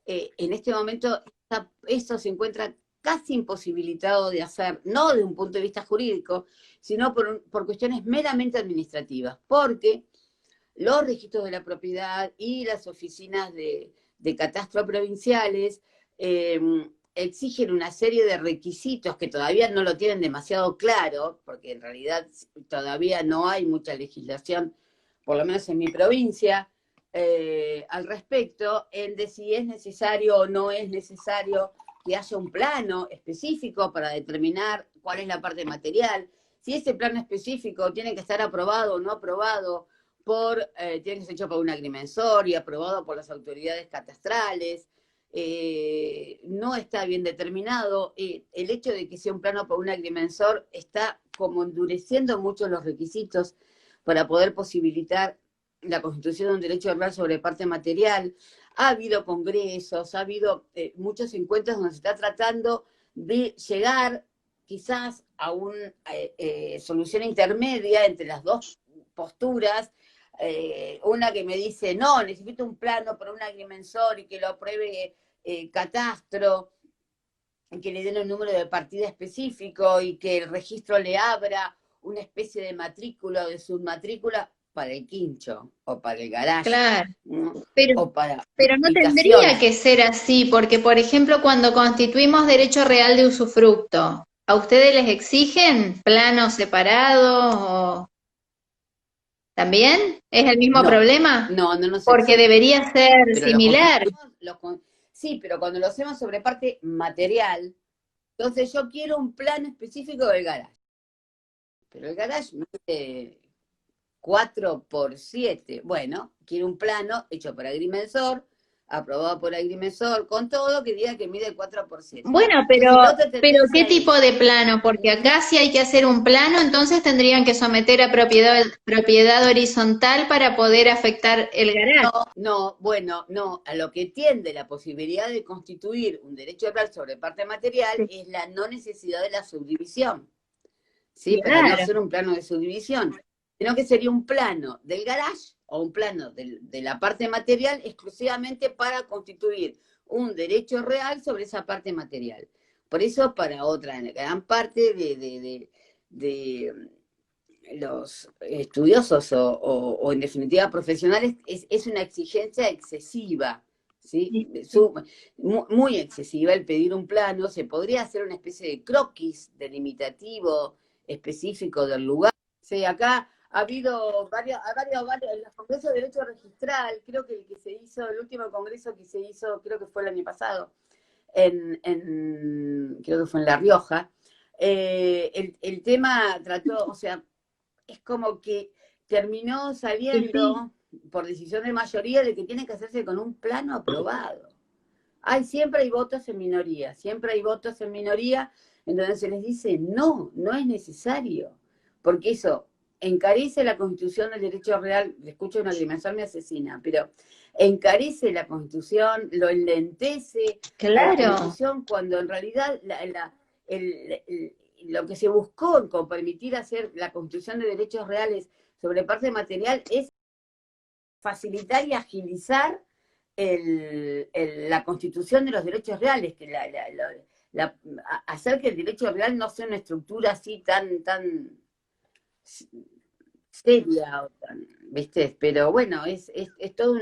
en este momento eso se encuentra casi imposibilitado de hacer, no de un punto de vista jurídico, sino por cuestiones meramente administrativas, porque los registros de la propiedad y las oficinas de catastro provinciales exigen una serie de requisitos que todavía no lo tienen demasiado claro, porque en realidad todavía no hay mucha legislación, por lo menos en mi provincia, al respecto, de si es necesario o no es necesario que haya un plano específico para determinar cuál es la parte material, si ese plano específico tiene que estar aprobado o no aprobado tiene que ser hecho por un agrimensor y aprobado por las autoridades catastrales, no está bien determinado. El hecho de que sea un plano por un agrimensor está como endureciendo mucho los requisitos para poder posibilitar la constitución de un derecho real sobre parte material. Ha habido congresos, ha habido muchos encuentros donde se está tratando de llegar quizás a una solución intermedia entre las dos posturas, una que me dice, no, necesito un plano para un agrimensor y que lo apruebe catastro, que le den un número de partida específico y que el registro le abra una especie de matrícula o de submatrícula para el quincho o para el garage. Claro, ¿no? pero no tendría que ser así, porque por ejemplo cuando constituimos derecho real de usufructo, ¿a ustedes les exigen planos separados o también? ¿Es el mismo problema? No porque debería ser similar. Sí, pero cuando lo hacemos sobre parte material, entonces yo quiero un plano específico del garage. Pero el garage 4x7. Bueno, quiero un plano hecho por agrimensor, aprobado por agrimensor, con todo que diga que mide 4x7. Bueno, Entonces, la otra pero tendencia ¿qué tipo es, de plano? Porque acá si hay que hacer un plano, entonces tendrían que someter a propiedad horizontal para poder afectar el no, garaje. no, bueno, no, a lo que tiende la posibilidad de constituir un derecho real sobre parte material Sí, es la no necesidad de la subdivisión, ¿sí? Para no claro, ser un plano de subdivisión, sino que sería un plano del garage o un plano de la parte material exclusivamente para constituir un derecho real sobre esa parte material. Por eso, para otra gran parte de los estudiosos o en definitiva profesionales, es una exigencia excesiva, ¿sí? sí, sí. Muy excesiva el pedir un plano. Se podría hacer una especie de croquis delimitativo específico del lugar. Sí, acá ha habido varios, en los congresos de derecho registral, creo que el que se hizo, el último congreso que se hizo, creo que fue el año pasado, creo que fue en La Rioja, el tema trató, o sea, es como que terminó Y sí, saliendo por decisión de mayoría de que tiene que hacerse con un plano aprobado. Siempre hay votos en minoría, siempre hay votos en minoría en donde se les dice no, no es necesario, porque eso encarece la constitución del derecho real. Escucho una agrimensor me asesina, pero encarece la constitución, lo enlentece a la claro. constitución, cuando en realidad lo que se buscó con permitir hacer la constitución de derechos reales sobre parte material es facilitar y agilizar la constitución de los derechos reales, que hacer que el derecho real no sea una estructura así tan seria, ¿viste? Pero bueno, es todo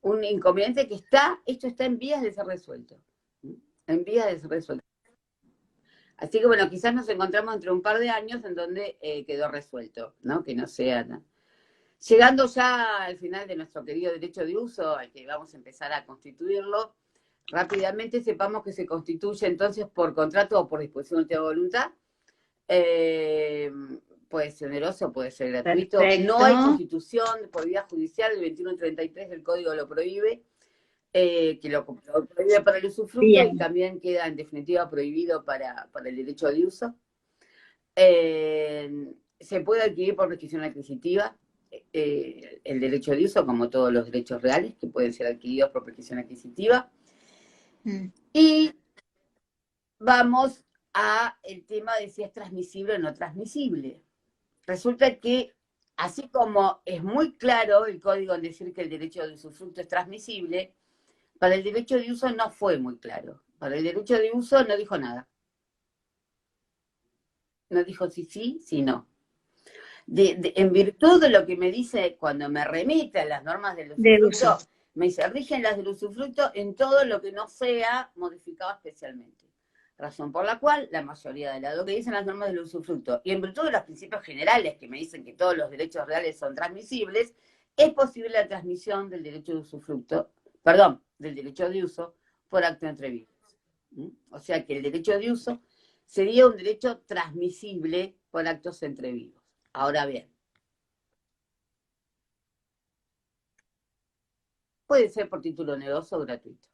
un inconveniente que esto está en vías de ser resuelto, en vías de ser resuelto. Así que bueno, quizás nos encontramos entre un par de años en donde quedó resuelto, ¿no? Que no sea... Llegando ya al final de nuestro querido derecho de uso, al que vamos a empezar a constituirlo, rápidamente sepamos que se constituye entonces por contrato o por disposición de voluntad. Puede ser oneroso, puede ser gratuito. No hay Perfecto. constitución por vía judicial, el 2133 del Código lo prohíbe, que lo prohíbe para el usufructo y Bien. también queda en definitiva prohibido para el derecho de uso. Se puede adquirir por prescripción adquisitiva el derecho de uso, como todos los derechos reales, que pueden ser adquiridos por prescripción adquisitiva. Mm. Y vamos a el tema de si es transmisible o no transmisible. Resulta que, así como es muy claro el código en decir que el derecho de usufructo es transmisible, para el derecho de uso no fue muy claro. Para el derecho de uso no dijo nada. No dijo si sí, si no. En virtud de lo que me dice cuando me remite a las normas del De uso. usufructo, me dice, rigen las del usufructo en todo lo que no sea modificado especialmente. Razón por la cual la mayoría de lo que dicen las normas del usufructo, y en virtud de los principios generales que me dicen que todos los derechos reales son transmisibles, es posible la transmisión del derecho de usufructo, perdón, del derecho de uso por acto entre vivos. O sea que el derecho de uso sería un derecho transmisible por actos entre vivos. Ahora bien, puede ser por título oneroso o gratuito.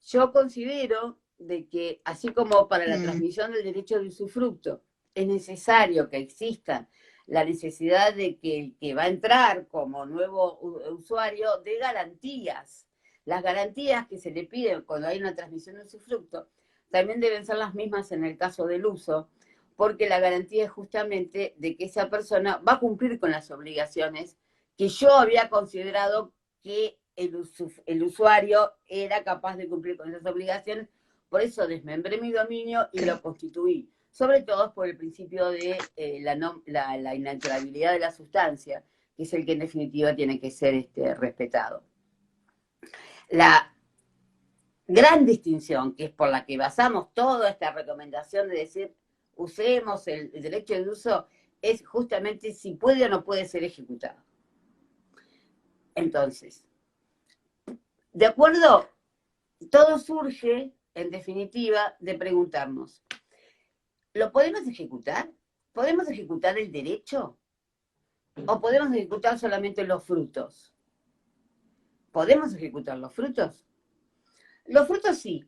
Yo considero de que, así como para la Mm. transmisión del derecho de usufructo es necesario que exista la necesidad de que el que va a entrar como nuevo usuario dé garantías. Las garantías que se le piden cuando hay una transmisión de usufructo también deben ser las mismas en el caso del uso, porque la garantía es justamente de que esa persona va a cumplir con las obligaciones que yo había considerado que el usuario era capaz de cumplir con esas obligaciones. Por eso desmembré mi dominio y lo constituí, sobre todo por el principio de la inalterabilidad de la sustancia, que es el que en definitiva tiene que ser respetado. La gran distinción, que es por la que basamos toda esta recomendación de decir usemos el derecho de uso, es justamente si puede o no puede ser ejecutado. Entonces, de acuerdo, todo surge, en definitiva, de preguntarnos, ¿lo podemos ejecutar? ¿Podemos ejecutar el derecho? ¿O podemos ejecutar solamente los frutos? ¿Podemos ejecutar los frutos? Los frutos sí,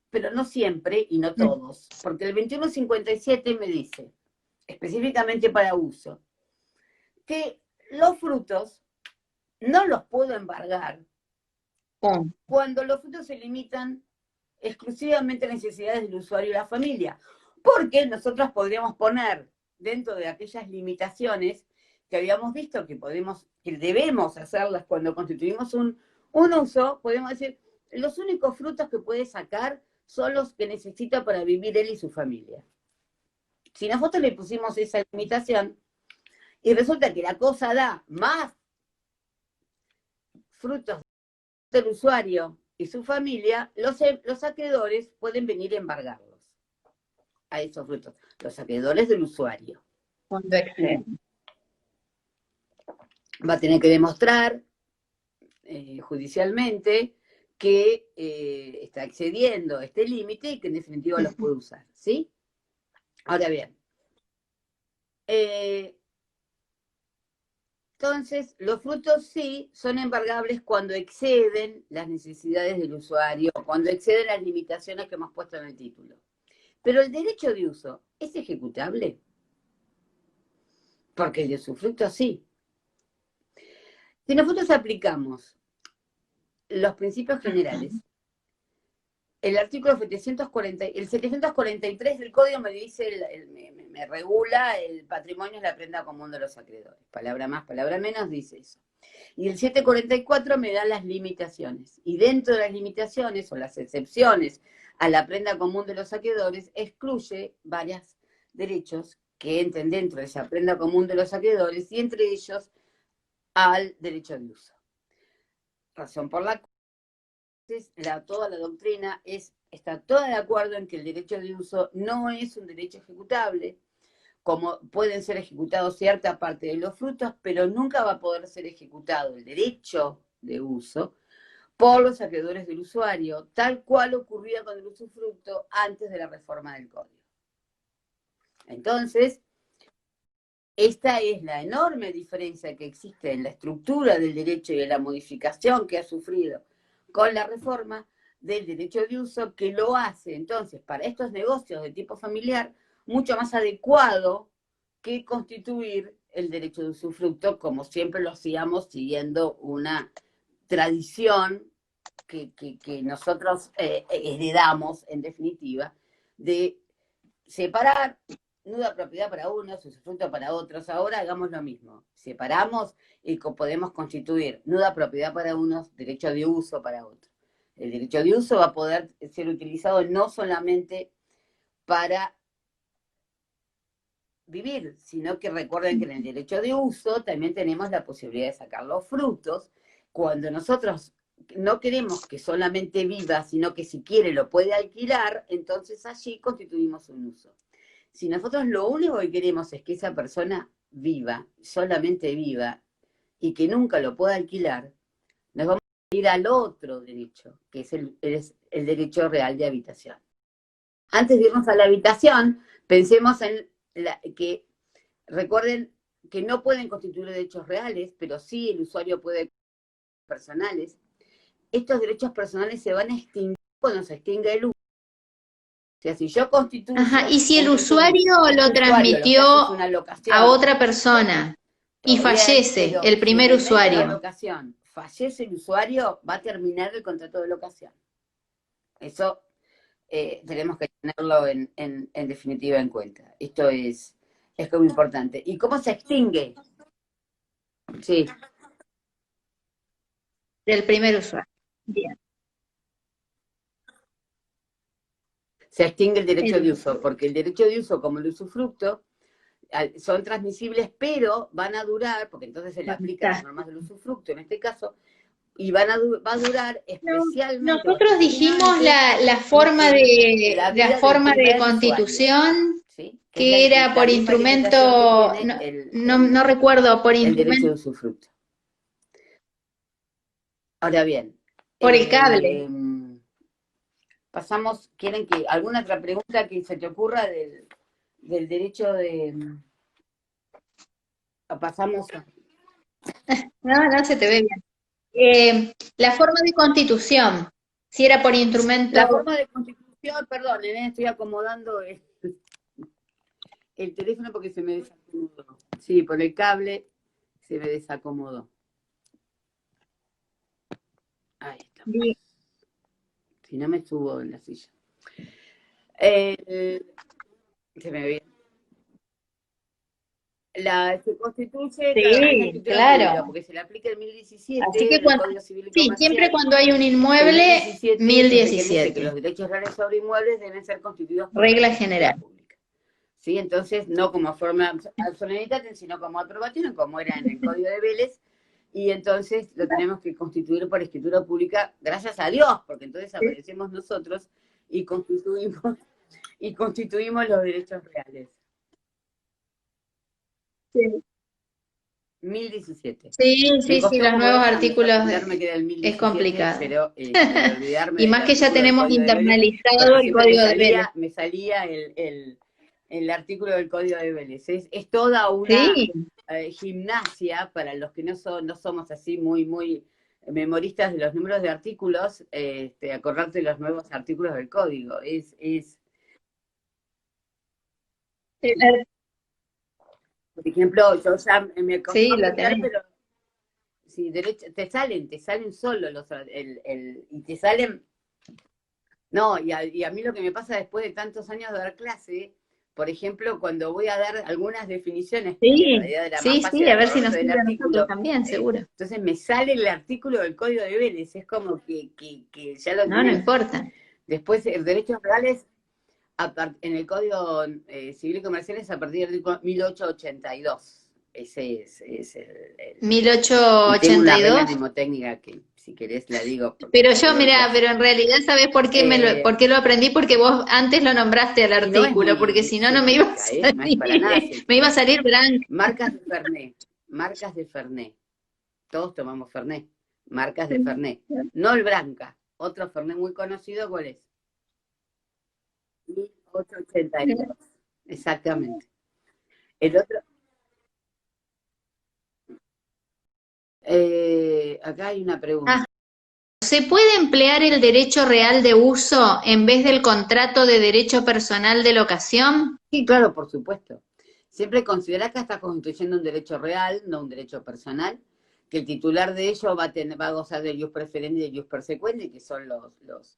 pero no siempre y no todos, porque el 2157 me dice, específicamente para uso, que los frutos no los puedo embargar cuando los frutos se limitan exclusivamente a las necesidades del usuario y la familia, porque nosotros podríamos poner dentro de aquellas limitaciones que habíamos visto que debemos hacerlas cuando constituimos un uso, podemos decir, los únicos frutos que puede sacar son los que necesita para vivir él y su familia. Si nosotros le pusimos esa limitación y resulta que la cosa da más frutos del usuario y su familia, los acreedores pueden venir a embargarlos a esos frutos, los acreedores del usuario. Cuando excede. Va a tener que demostrar judicialmente que está excediendo este límite y que en definitiva los puede usar, ¿sí? Ahora bien, entonces los frutos sí son embargables cuando exceden las necesidades del usuario, cuando exceden las limitaciones que hemos puesto en el título. Pero el derecho de uso, ¿es ejecutable? Porque el de usufructo sí. Si nosotros aplicamos los principios generales, el artículo 743 del Código me dice, me regula el patrimonio es la prenda común de los acreedores. Palabra más, palabra menos, dice eso. Y el 744 me da las limitaciones. Y dentro de las limitaciones o las excepciones a la prenda común de los acreedores, excluye varios derechos que entren dentro de esa prenda común de los acreedores y entre ellos al derecho de uso. Razón por la cual toda la doctrina está toda de acuerdo en que el derecho de uso no es un derecho ejecutable, como pueden ser ejecutados cierta parte de los frutos, pero nunca va a poder ser ejecutado el derecho de uso por los acreedores del usuario, tal cual ocurría con el usufructo antes de la reforma del Código. Entonces, esta es la enorme diferencia que existe en la estructura del derecho y en la modificación que ha sufrido con la reforma del derecho de uso, que lo hace entonces para estos negocios de tipo familiar mucho más adecuado que constituir el derecho de usufructo como siempre lo hacíamos siguiendo una tradición que nosotros heredamos en definitiva de separar nuda propiedad para unos, usufructo para otros. Ahora hagamos lo mismo. Separamos y podemos constituir nuda propiedad para unos, derecho de uso para otros. El derecho de uso va a poder ser utilizado no solamente para vivir, sino que recuerden que en el derecho de uso también tenemos la posibilidad de sacar los frutos. Cuando nosotros no queremos que solamente viva, sino que si quiere lo puede alquilar, entonces allí constituimos un uso. Si nosotros lo único que queremos es que esa persona viva, solamente viva, y que nunca lo pueda alquilar, nos vamos a ir al otro derecho, que es el derecho real de habitación. Antes de irnos a la habitación, pensemos en que, recuerden que no pueden constituir derechos reales, pero sí el usuario puede personales. Estos derechos personales se van a extinguir cuando se extinga el uso. O sea, si yo constituyo... Ajá, y si el usuario lo transmitió a otra persona y fallece el primer usuario. La locación fallece el usuario, va a terminar el contrato de locación. Eso tenemos que tenerlo en definitiva en cuenta. Esto es como importante. ¿Y cómo se extingue? Sí. Del primer usuario. Bien. Se extingue el derecho de uso, porque el derecho de uso, como el usufructo, son transmisibles, pero van a durar, porque entonces se le aplican las normas del usufructo en este caso, y va a durar especialmente... Nosotros dijimos la forma de constitución, ¿sí? Que era por instrumento, no recuerdo, por instrumento. El derecho de usufructo. Ahora bien. Por el cable. Pasamos, ¿quieren que alguna otra pregunta que se te ocurra del derecho de... Pasamos No, no se te ve bien. La forma de constitución, si era por La instrumento. forma de constitución, perdón, estoy acomodando el teléfono porque se me desacomodó. Sí, por el cable se me desacomodó. Ahí estamos. Si no me subo en la silla. Se me ve. Se constituye, claro, es Sí, escritura pública, claro. porque se le aplica el Así 1017 que en el cuando, Código Civil y sí, siempre Comercial. cuando hay un El inmueble, 1017 es el que dice que los 1017, derechos reales sobre inmuebles deben ser constituidos por ley regla de general. escritura pública. ¿Sí? Entonces, no como forma absolutamente, sino como aprobación, como era en el Código de Vélez, y entonces lo tenemos que constituir por escritura pública, gracias a Dios, porque entonces aparecemos nosotros y constituimos los derechos reales. Sí. 1017. Sí, Me sí, sí, costó los como nuevos 2 años artículos aprenderme que era el es 1017, complicado. pero al olvidarme Y del más que ya artículo del tenemos Código de Vélez, internalizado porque el siempre me código de Vélez. salía, el artículo del Código de Vélez. Es toda una Sí, gimnasia para los que no somos así muy memoristas de los números de artículos, acordarte de los nuevos artículos del código. Por ejemplo, yo ya me costó sí, lo aprender, tenemos. pero sí, te salen solo y te salen. No, y a mí lo que me pasa después de tantos años de dar clase, por ejemplo, cuando voy a dar algunas definiciones, que en Sí, realidad era más sí, fácil sí, a ver si nos acordarse del sirve a nosotros artículo, también, seguro. entonces me sale el artículo del Código de Vélez, es como que ya lo No, no tenés. importa. Después, derechos reales en el Código Civil y Comercial es a partir del 1882. Ese es y tengo una regla 1882. mnemotécnica que, si querés, la digo porque Pero la yo, digo en mira, clase. pero en realidad, ¿sabes por qué Eh, por qué lo aprendí? Porque vos antes lo nombraste al y no es artículo, porque muy si no, no me iba a científica, no es para nada salir, me iba a científica. salir blanca. Marcas de Fernet, marcas de Fernet. Todos tomamos Fernet, marcas de Fernet. No el Branca, otro Fernet muy conocido, ¿cuál es? 1882. Exactamente. El otro, acá hay una Ah, pregunta. ¿se puede emplear el derecho real de uso en vez del contrato de derecho personal de locación? Sí, claro, por supuesto. Siempre considera que está constituyendo un derecho real, no un derecho personal, que el titular de ello va a gozar del ius preferendi y del ius persequendi, que son los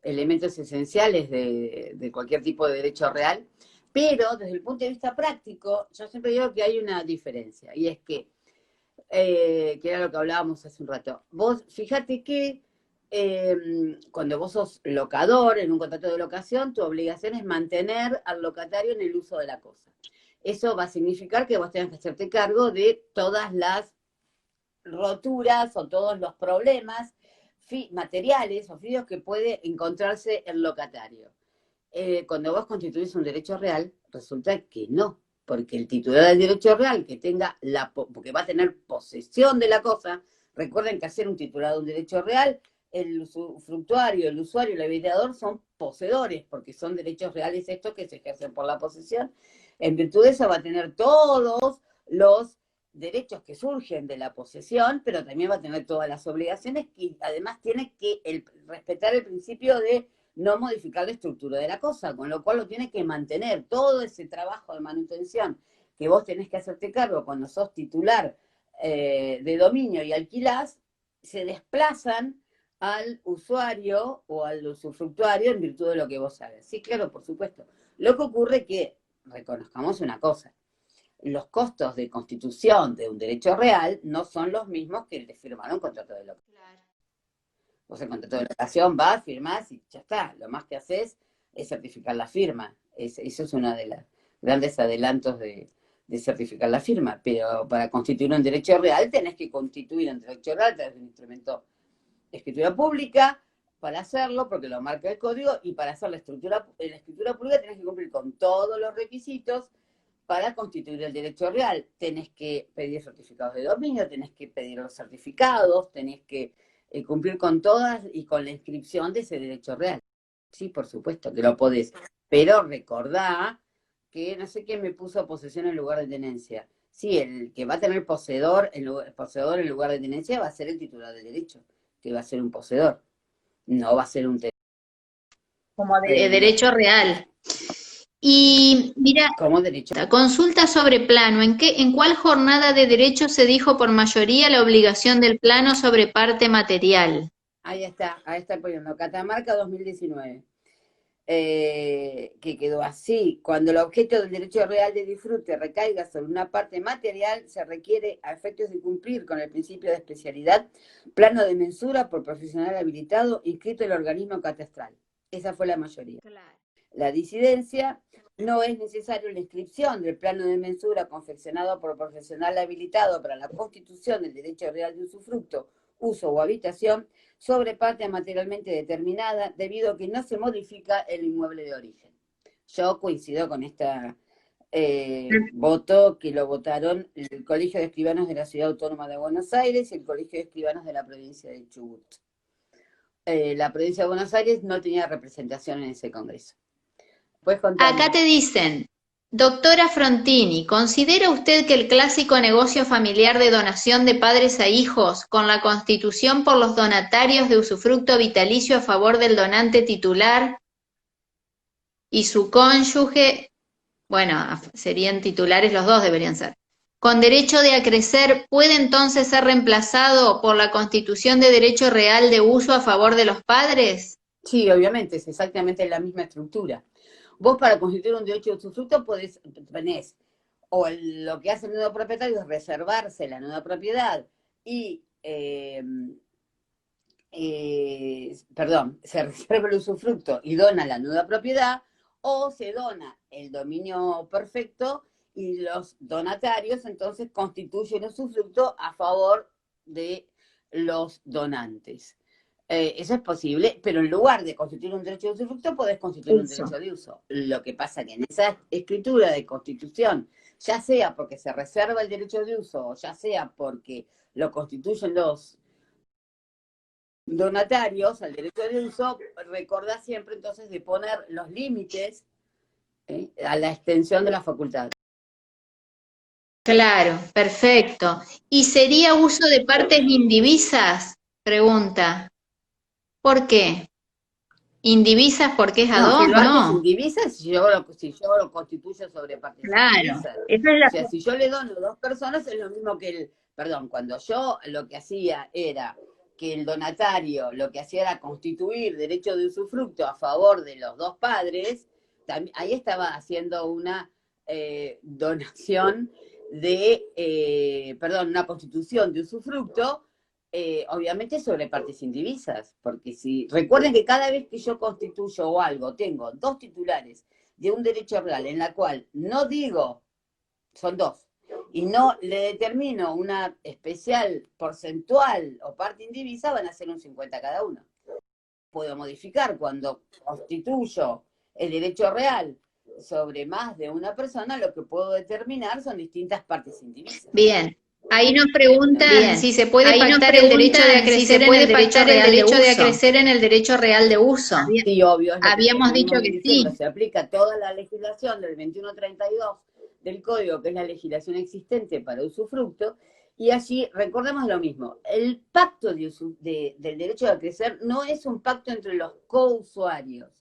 elementos esenciales de cualquier tipo de derecho real. Pero desde el punto de vista práctico, yo siempre digo que hay una diferencia, y es que era lo que hablábamos hace un rato. Vos, fíjate que cuando vos sos locador en un contrato de locación, tu obligación es mantener al locatario en el uso de la cosa. Eso va a significar que vos tengas que hacerte cargo de todas las roturas o todos los problemas materiales o fíos que puede encontrarse el locatario. Cuando vos constituís un derecho real, resulta que no, porque el titular del derecho real que tenga porque va a tener posesión de la cosa, recuerden que hacer un titular de un derecho real, el usufructuario, el usuario, el habilitador son poseedores, porque son derechos reales estos que se ejercen por la posesión. En virtud de eso va a tener todos los derechos que surgen de la posesión, pero también va a tener todas las obligaciones y además tiene que respetar el principio de no modificar la estructura de la cosa, con lo cual lo tiene que mantener. Todo ese trabajo de manutención que vos tenés que hacerte cargo cuando sos titular de dominio y alquilás, se desplazan al usuario o al usufructuario en virtud de lo que vos hagas. Sí, claro, por supuesto. Lo que ocurre es que, reconozcamos una cosa, los costos de constitución de un derecho real no son los mismos que el de firmar un contrato de locación. Claro. Vos el contrato de locación vas, firmás y ya está. Lo más que haces es certificar la firma. Eso es uno de los grandes adelantos de certificar la firma. Pero para constituir un derecho real tenés que constituir un derecho real a través de un instrumento de escritura pública para hacerlo, porque lo marca el código, y para hacer la escritura pública tenés que cumplir con todos los requisitos para constituir el derecho real. Tenés que pedir certificados de dominio, tenés que pedir los certificados, tenés que cumplir con todas y con la inscripción de ese derecho real. Sí, por supuesto que lo podés. Pero recordá que no sé quién me puso posesión en lugar de tenencia. sí, el que va a tener poseedor, poseedor en lugar de tenencia va a ser el titular del derecho, que va a ser un poseedor, no va a ser un como de derecho real. Y mira, como derecho. consulta sobre plano. ¿En cuál jornada de derecho se dijo por mayoría la obligación del plano sobre parte material? Ahí está poniendo Catamarca 2019. Que quedó así. Cuando el objeto del derecho real de disfrute recaiga sobre una parte material, se requiere, a efectos de cumplir con el principio de especialidad, plano de mensura por profesional habilitado inscrito en el organismo catastral. Esa fue la mayoría. Claro. La disidencia: no es necesario la inscripción del plano de mensura confeccionado por profesional habilitado para la constitución del derecho real de usufructo, uso o habitación sobre parte materialmente determinada, debido a que no se modifica el inmueble de origen. Yo coincido con esta voto que lo votaron el Colegio de Escribanos de la Ciudad Autónoma de Buenos Aires y el Colegio de Escribanos de la provincia de Chubut. La provincia de Buenos Aires no tenía representación en ese congreso. Acá te dicen, doctora Frontini, ¿considera usted que el clásico negocio familiar de donación de padres a hijos, con la constitución por los donatarios de usufructo vitalicio a favor del donante titular y su cónyuge, bueno, serían titulares los dos, deberían ser, con derecho de acrecer, puede entonces ser reemplazado por la constitución de derecho real de uso a favor de los padres? Sí, obviamente, es exactamente la misma estructura. Vos, para constituir un derecho de usufructo tenés, o lo que hace el nudo propietario es reservarse la nuda propiedad y, se reserva el usufructo y dona la nuda propiedad, o se dona el dominio perfecto y los donatarios entonces constituyen el usufructo a favor de los donantes. Eso es posible, pero en lugar de constituir un derecho de usufructo, podés constituir un derecho de uso. Lo que pasa que en esa escritura de constitución, ya sea porque se reserva el derecho de uso, o ya sea porque lo constituyen los donatarios al derecho de uso, recordá siempre entonces de poner los límites a la extensión de la facultad. Claro, perfecto. ¿Y sería uso de partes indivisas? Pregunta. ¿Por qué? ¿Indivisas porque es a No, dos? partes No. indivisas si yo lo constituyo sobre partes Claro. indivisas. Esa es la... O sea, si yo le dono a dos personas es lo mismo que cuando yo lo que hacía era que el donatario lo que hacía era constituir derecho de usufructo a favor de los dos padres, ahí estaba haciendo una donación una constitución de usufructo, obviamente sobre partes indivisas, porque si recuerden que cada vez que yo constituyo o algo, tengo dos titulares de un derecho real en la cual no digo, son dos, y no le determino una especial porcentual o parte indivisa, van a ser un 50 cada uno. Puedo modificar cuando constituyo el derecho real sobre más de una persona, lo que puedo determinar son distintas partes indivisas. Bien. Ahí nos preguntan si se puede pactar el derecho de acrecer en el derecho real de uso. Sí, obvio. Habíamos dicho que sí. Se aplica toda la legislación del 2132 del Código, que es la legislación existente para usufructo, y allí recordemos lo mismo. El pacto del derecho de acrecer no es un pacto entre los cousuarios,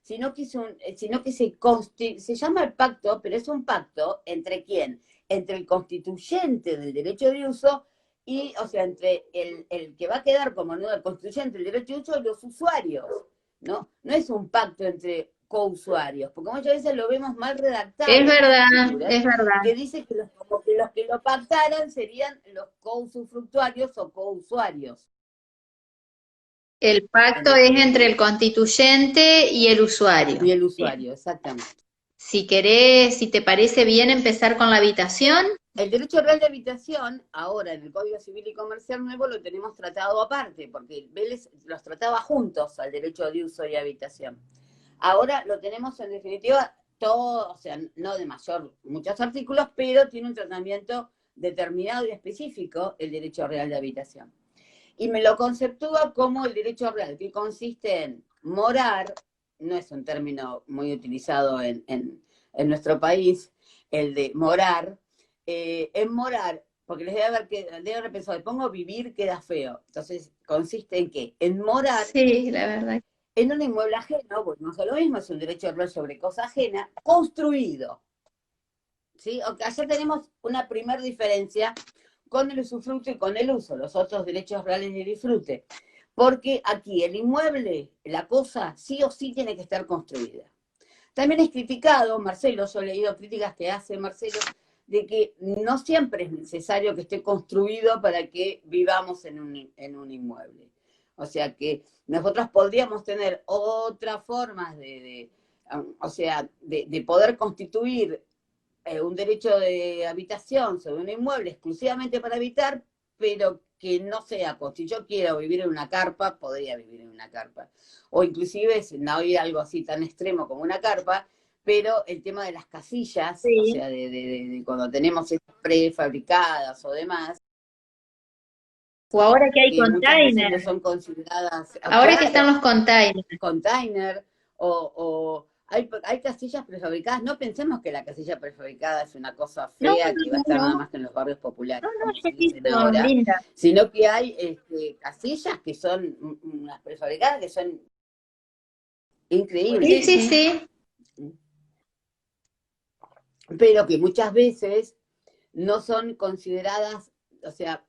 sino que se llama el pacto, pero es un pacto entre ¿quién? Entre el constituyente del derecho de uso y, o sea, entre el que va a quedar como nudo constituyente del derecho de uso y los usuarios, ¿no? No es un pacto entre cousuarios, porque muchas veces lo vemos mal redactado. Es verdad. Que dice que los que lo pactaran serían los cousufructuarios o cousuarios. El pacto es entre el constituyente y el usuario. Y el usuario, exactamente. Si querés, si te parece bien empezar con la habitación. El derecho real de habitación, ahora en el Código Civil y Comercial Nuevo, lo tenemos tratado aparte, porque Vélez los trataba juntos al derecho de uso y habitación. Ahora lo tenemos en definitiva todo, o sea, no de muchos artículos, pero tiene un tratamiento determinado y específico el derecho real de habitación. Y me lo conceptúa como el derecho real, que consiste en morar, no es un término muy utilizado en nuestro país, el de morar, en morar, porque debe haber pensado, pongo vivir, queda feo. Entonces, ¿consiste en qué? En morar Sí, la verdad. en un inmueble ajeno, bueno, no es lo mismo, es un derecho de rol sobre cosa ajena, construido. ¿Sí? Acá ya tenemos una primera diferencia con el usufructo y con el uso, los otros derechos reales de disfrute. Porque aquí el inmueble, la cosa, sí o sí tiene que estar construida. También es criticado, Marcelo, yo he leído críticas que hace Marcelo, de que no siempre es necesario que esté construido para que vivamos en un inmueble. O sea que nosotros podríamos tener otras formas o sea, de poder constituir un derecho de habitación sobre un inmueble exclusivamente para habitar, pero que no sea, si yo quiero vivir en una carpa, podría vivir en una carpa. O inclusive, no hay algo así tan extremo como una carpa, pero el tema de las casillas, o Sí. sea, de cuando tenemos estas prefabricadas o demás, O ahora que hay que muchas veces no container, son consideradas, ahora que están claro, los containers. container, o hay casillas prefabricadas. No pensemos que la casilla prefabricada es una cosa No, fea que va a no, estar no, nada no, más que en los barrios no, populares, no, como yo se he dicen visto, ahora, linda. sino que hay casillas que son unas prefabricadas que son Sí, increíbles, sí, sí. pero que muchas veces no son consideradas, o sea,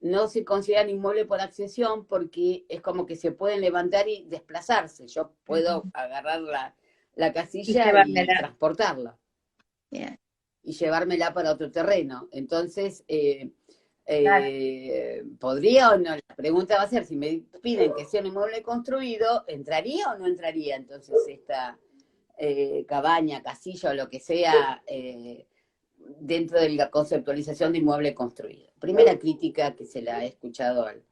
no se consideran inmueble por accesión porque es como que se pueden levantar y desplazarse. Yo puedo agarrar la Y casilla y llevármela. transportarla Bien, y llevármela para otro terreno. Entonces, claro. ¿podría o no? La pregunta va a ser, si me piden que sea un inmueble construido, ¿entraría o no entraría entonces esta cabaña, casilla o lo que sea dentro de la conceptualización de inmueble construido? Primera crítica que se la he escuchado al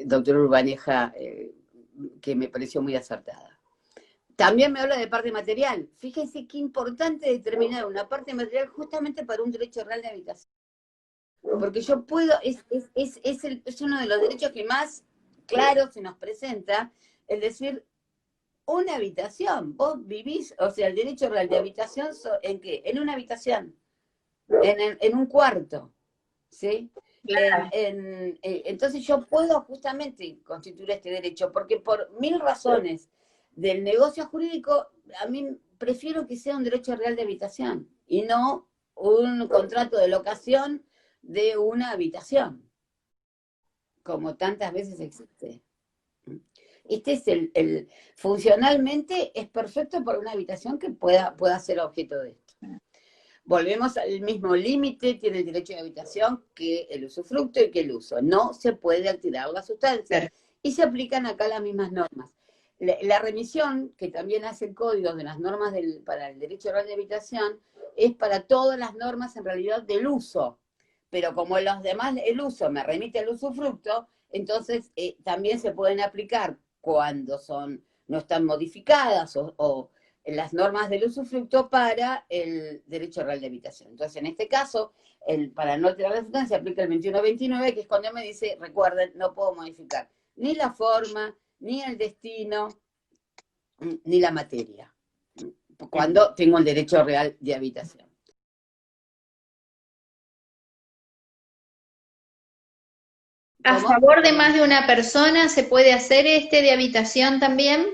doctor Urbaneja, que me pareció muy acertada. También me habla de parte material. Fíjense qué importante determinar una parte material justamente para un derecho real de habitación. Porque yo puedo, es uno de los derechos que más claro se nos presenta, el decir, una habitación, vos vivís, o sea, el derecho real de habitación, ¿en qué? En una habitación, en un cuarto, ¿sí? Entonces yo puedo justamente constituir este derecho, porque por mil razones del negocio jurídico, a mí prefiero que sea un derecho real de habitación y no un contrato de locación de una habitación, como tantas veces existe. Este es funcionalmente es perfecto para una habitación que pueda ser objeto de esto. Volvemos al mismo límite, tiene el derecho de habitación que el usufructo y que el uso. No se puede alterar la sustancia. Claro. Y se aplican acá las mismas normas. La remisión, que también hace el código de las normas para el derecho oral de habitación, es para todas las normas en realidad del uso. Pero como los demás, el uso me remite al usufructo, entonces también se pueden aplicar cuando no están modificadas o las normas del usufructo para el derecho real de habitación. Entonces, en este caso, para no alterar la sustancia, se aplica el 2129, que es cuando me dice, recuerden, no puedo modificar ni la forma, ni el destino, ni la materia, cuando tengo el derecho real de habitación. ¿A ¿Cómo? favor de más Perdón. de una persona se puede hacer este de habitación también?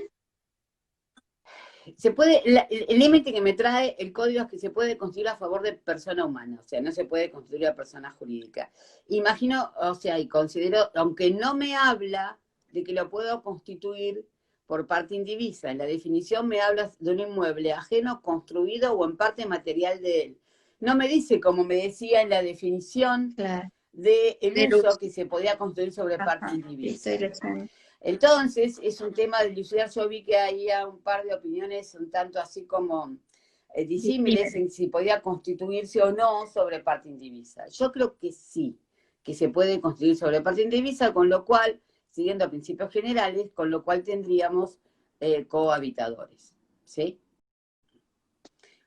El límite que me trae el código es que se puede construir a favor de persona humana, o sea, no se puede construir a persona jurídica. Imagino, o sea, y considero, aunque no me habla de que lo puedo constituir por parte indivisa, en la definición me habla de un inmueble ajeno, construido o en parte material de él. No me dice, como me decía en la definición Claro, del de uso, luz. que se podía construir sobre parte Ajá, sí, estoy indivisa. leyendo. Entonces, es un tema de dilucidar. Yo vi que había un par de opiniones un tanto así como disímiles Difícil. en si podía constituirse o no sobre parte indivisa. Yo creo que sí, que se puede constituir sobre parte indivisa, con lo cual, siguiendo principios generales, con lo cual tendríamos cohabitadores. ¿Sí?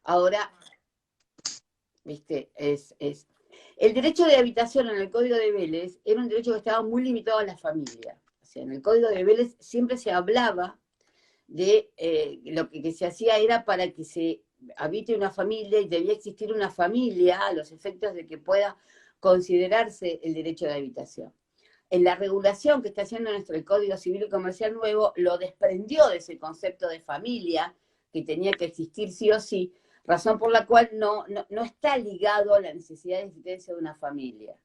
Ahora, viste, el derecho de habitación en el Código de Vélez era un derecho que estaba muy limitado a la familia. O sea, en el Código de Vélez siempre se hablaba de lo que se hacía era para que se habite una familia y debía existir una familia a los efectos de que pueda considerarse el derecho de habitación. En la regulación que está haciendo nuestro Código Civil y Comercial nuevo, lo desprendió de ese concepto de familia, que tenía que existir sí o sí, razón por la cual no está ligado a la necesidad de existencia de una familia.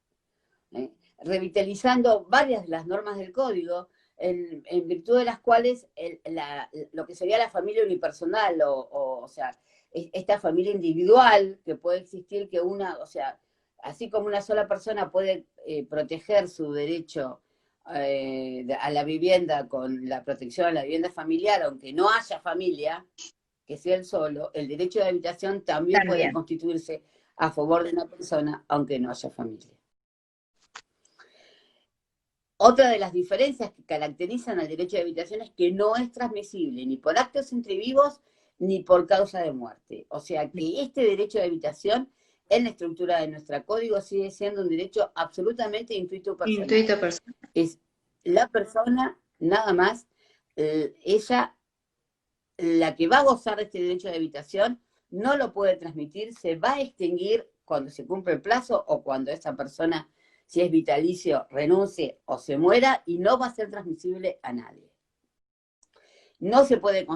Revitalizando varias de las normas del Código, en virtud de las cuales lo que sería la familia unipersonal, o sea, esta familia individual que puede existir, que o sea, así como una sola persona puede proteger su derecho a la vivienda con la protección a la vivienda familiar, aunque no haya familia, que sea él solo, el derecho de habitación también puede constituirse a favor de una persona, aunque no haya familia. Otra de las diferencias que caracterizan al derecho de habitación es que no es transmisible ni por actos entre vivos ni por causa de muerte. O sea que este derecho de habitación en la estructura de nuestro código sigue siendo un derecho absolutamente intuito personal. Intuito personal. Es la persona, nada más, ella, la que va a gozar de este derecho de habitación, no lo puede transmitir, se va a extinguir cuando se cumple el plazo o cuando esa persona, si es vitalicio, renuncie o se muera, y no va a ser transmisible a nadie. No se puede,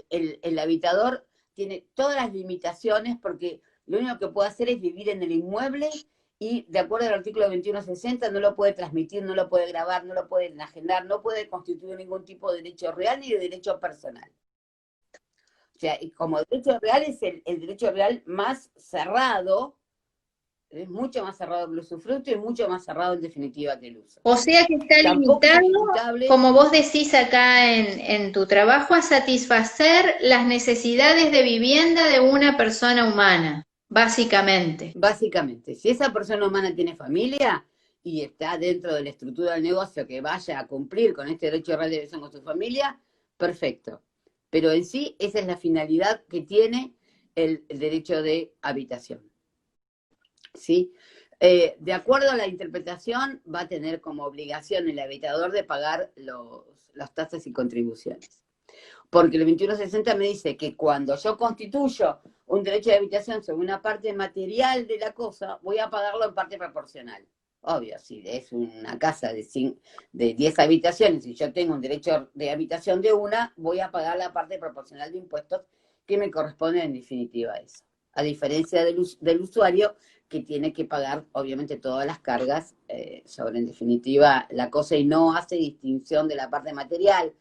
el habitador tiene todas las limitaciones porque lo único que puede hacer es vivir en el inmueble y de acuerdo al artículo 2160 no lo puede transmitir, no lo puede grabar, no lo puede enajenar, no puede constituir ningún tipo de derecho real ni de derecho personal. O sea, como derecho real es el derecho real más cerrado, es mucho más cerrado que el usufructo y mucho más cerrado en definitiva que el uso. O sea que está limitado, como vos decís acá en tu trabajo, a satisfacer las necesidades de vivienda de una persona humana, básicamente. Básicamente, si esa persona humana tiene familia y está dentro de la estructura del negocio que vaya a cumplir con este derecho real de habitación con su familia, perfecto. Pero en sí, esa es la finalidad que tiene el derecho de habitación. ¿Sí? De acuerdo a la interpretación, va a tener como obligación el habitador de pagar las tasas y contribuciones. Porque el 2160 me dice que cuando yo constituyo un derecho de habitación sobre una parte material de la cosa, voy a pagarlo en parte proporcional. Obvio, si es una casa de 10 habitaciones y yo tengo un derecho de habitación de una, voy a pagar la parte proporcional de impuestos que me corresponde en definitiva a eso. A diferencia del usuario, que tiene que pagar, obviamente, todas las cargas sobre, en definitiva, la cosa y no hace distinción de la parte material.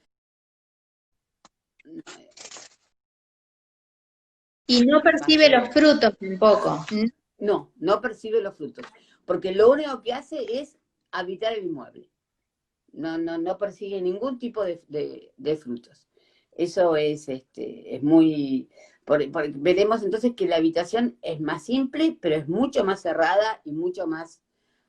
Y no percibe los frutos tampoco. No percibe los frutos, porque lo único que hace es habitar el inmueble. No persigue ningún tipo de frutos. Eso es muy... veremos entonces que la habitación es más simple, pero es mucho más cerrada y mucho más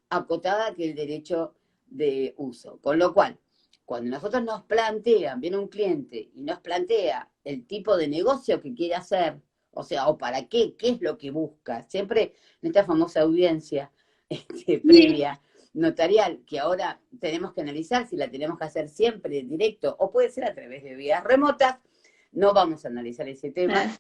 acotada que el derecho de uso. Con lo cual, cuando nosotros nos plantean, viene un cliente y nos plantea el tipo de negocio que quiere hacer, o sea, o para qué es lo que busca, siempre en esta famosa audiencia previa notarial, que ahora tenemos que analizar si la tenemos que hacer siempre en directo o puede ser a través de vías remotas, no vamos a analizar ese tema.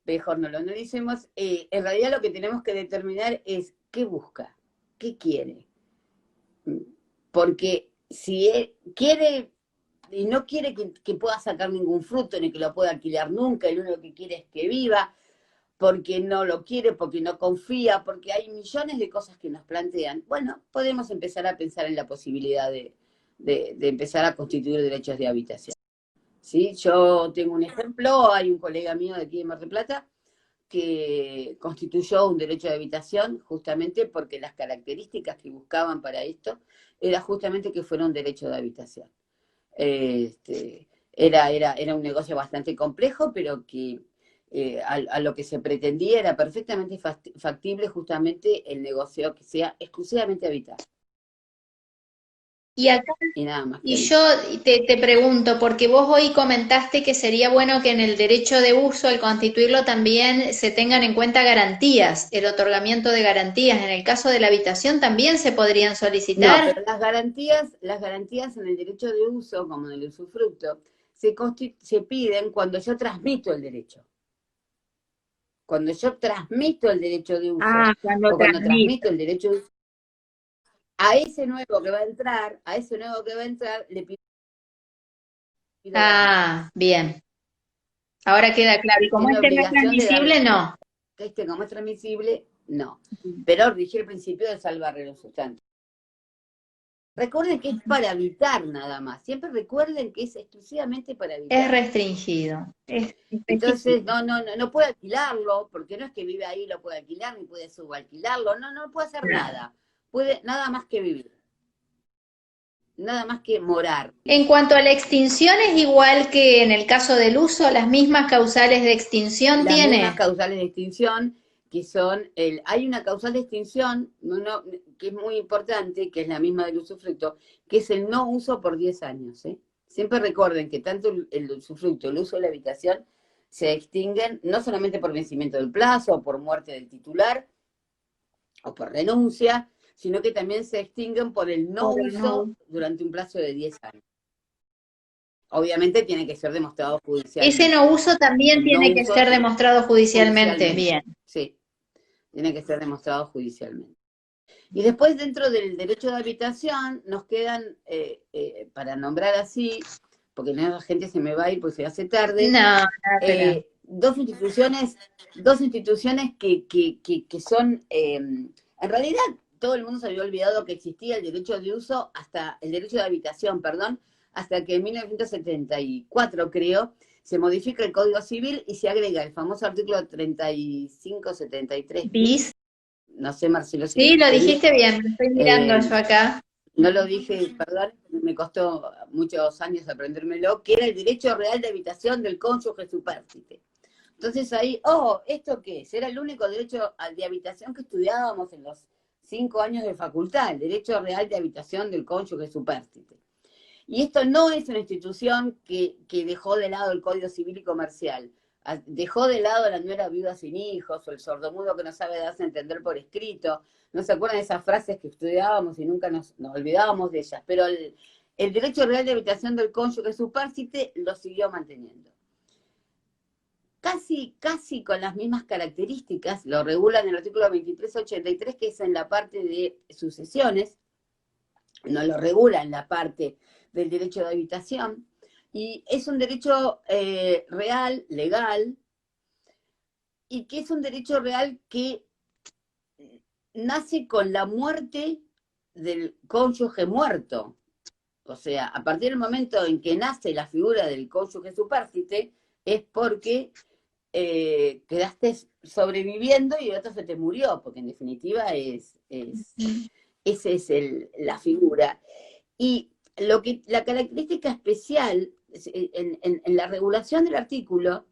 Mejor no lo analicemos. En realidad lo que tenemos que determinar es qué busca, qué quiere. Porque si él quiere y no quiere que pueda sacar ningún fruto ni que lo pueda alquilar nunca, el único que quiere es que viva, porque no lo quiere, porque no confía, porque hay millones de cosas que nos plantean, bueno, podemos empezar a pensar en la posibilidad de empezar a constituir derechos de habitación. ¿Sí? Yo tengo un ejemplo, hay un colega mío de aquí de Mar del Plata que constituyó un derecho de habitación justamente porque las características que buscaban para esto era justamente que fuera un derecho de habitación. Era un negocio bastante complejo, pero que a lo que se pretendía era perfectamente factible justamente el negocio que sea exclusivamente habitable. Y acá, y nada más. Y yo te pregunto, porque vos hoy comentaste que sería bueno que en el derecho de uso, al constituirlo, también se tengan en cuenta garantías, el otorgamiento de garantías. En el caso de la habitación también se podrían solicitar. No, pero las garantías en el derecho de uso, como en el usufructo, se piden cuando yo transmito el derecho. Cuando yo transmito el derecho de uso, cuando o cuando transmito. transmito el derecho de uso, a ese nuevo que va a entrar, le pido Bien. Ahora queda claro. Y como tiene este no es obligación de darle, transmisible, no. como es transmisible, no. Pero rige el principio de salvar los sustantivos. Recuerden que es para evitar nada más. Siempre recuerden que es exclusivamente para evitar. Es restringido. Entonces, no puede alquilarlo, porque no es que vive ahí, lo puede alquilar, ni puede subalquilarlo, no puede hacer nada. Puede nada más que vivir. Nada más que morar. En cuanto a la extinción, es igual que en el caso del uso, las mismas causales de extinción Las mismas tiene. causales de extinción, que son, hay una causal de extinción que es muy importante, que es la misma del usufructo, que es el no uso por 10 años. Siempre recuerden que tanto el usufructo, el uso de la habitación, se extinguen no solamente por vencimiento del plazo, o por muerte del titular, o por renuncia, sino que también se extinguen por el no uso durante un plazo de 10 años. Obviamente tiene que ser demostrado judicialmente. Ese no uso también tiene que ser demostrado judicialmente. Bien. Sí, tiene que ser demostrado judicialmente. Y después dentro del derecho de habitación nos quedan, para nombrar así, porque la gente se me va a ir porque se hace tarde, dos instituciones que son, en realidad todo el mundo se había olvidado que existía el derecho de uso, el derecho de habitación, hasta que en 1974, creo, se modifica el Código Civil y se agrega el famoso artículo 3573 bis. No sé, Marcelo. Sí, lo dijiste bien, lo estoy mirando yo acá. No lo dije, perdón, me costó muchos años aprendérmelo, que era el derecho real de habitación del cónyuge supérstite. Entonces ahí, ¿esto qué es? Era el único derecho de habitación que estudiábamos en los 5 años de facultad, el derecho real de habitación del cónyuge supérstite. Y esto no es una institución que dejó de lado el Código Civil y Comercial. Dejó de lado a la nuera viuda sin hijos, o el sordomudo que no sabe darse a entender por escrito. ¿No se acuerdan de esas frases que estudiábamos y nunca nos olvidábamos de ellas? Pero el derecho real de habitación del cónyuge supérstite lo siguió manteniendo. Casi con las mismas características, lo regula en el artículo 2383, que es en la parte de sucesiones, no lo regula en la parte del derecho de habitación, y es un derecho real, legal, y que es un derecho real que nace con la muerte del cónyuge muerto. O sea, a partir del momento en que nace la figura del cónyuge supérstite, es porque quedaste sobreviviendo y el otro se te murió, porque en definitiva esa es la figura. Y la característica especial en la regulación del artículo,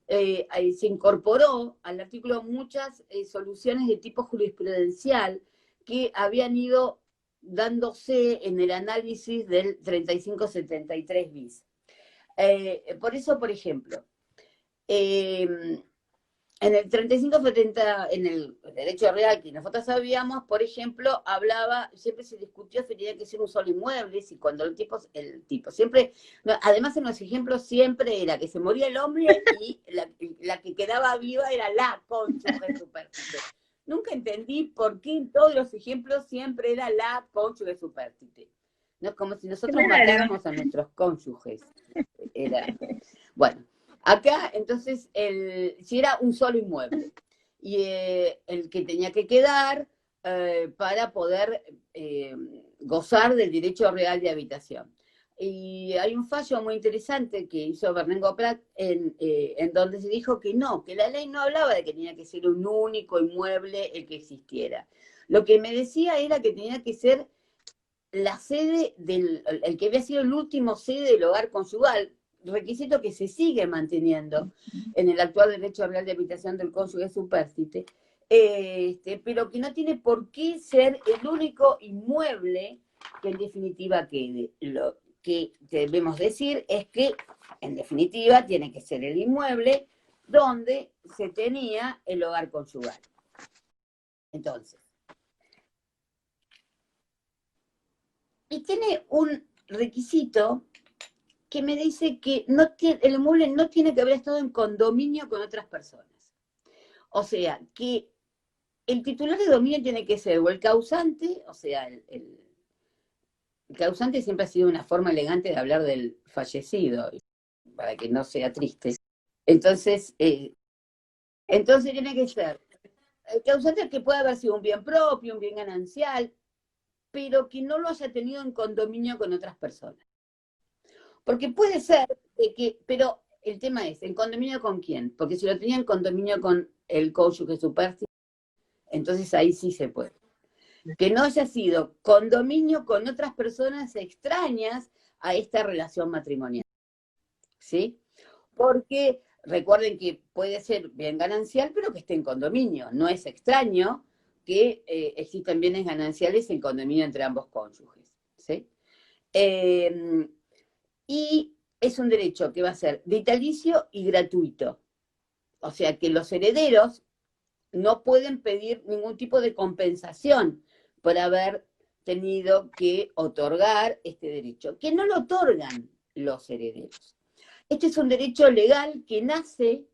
se incorporó al artículo muchas soluciones de tipo jurisprudencial que habían ido dándose en el análisis del 3573 bis. Por eso, por ejemplo, en el 3570, en el derecho real que nosotros sabíamos, por ejemplo, siempre se discutió si tenía que ser un solo inmueble, si cuando el tipo, siempre, además en los ejemplos siempre era que se moría el hombre y la que quedaba viva era la cónyuge supérstite. Nunca entendí por qué en todos los ejemplos siempre era la cónyuge supérstite. No es como si nosotros matáramos a nuestros cónyuges. Bueno. Acá, entonces, si era un solo inmueble, y el que tenía que quedar para poder gozar del derecho real de habitación. Y hay un fallo muy interesante que hizo Bernengo Prat en donde se dijo que no, que la ley no hablaba de que tenía que ser un único inmueble el que existiera. Lo que me decía era que tenía que ser la sede el que había sido el último sede del hogar conyugal, requisito que se sigue manteniendo en el actual derecho real de habitación del cónyuge supérstite, pero que no tiene por qué ser el único inmueble que en definitiva quede. Lo que debemos decir es que, en definitiva, tiene que ser el inmueble donde se tenía el hogar conyugal. Entonces, y tiene un requisito que me dice que no tiene, el inmueble no tiene que haber estado en condominio con otras personas. O sea, que el titular de dominio tiene que ser o el causante, o sea, el causante siempre ha sido una forma elegante de hablar del fallecido, para que no sea triste. Entonces, entonces tiene que ser el causante que puede haber sido un bien propio, un bien ganancial, pero que no lo haya tenido en condominio con otras personas. Porque puede ser que, pero el tema es, ¿en condominio con quién? Porque si lo tenía en condominio con el cónyuge supérstite, entonces ahí sí se puede. Que no haya sido condominio con otras personas extrañas a esta relación matrimonial. ¿Sí? Porque recuerden que puede ser bien ganancial, pero que esté en condominio. No es extraño que existan bienes gananciales en condominio entre ambos cónyuges. ¿Sí? Y es un derecho que va a ser vitalicio y gratuito. O sea que los herederos no pueden pedir ningún tipo de compensación por haber tenido que otorgar este derecho, que no lo otorgan los herederos. Este es un derecho legal que nace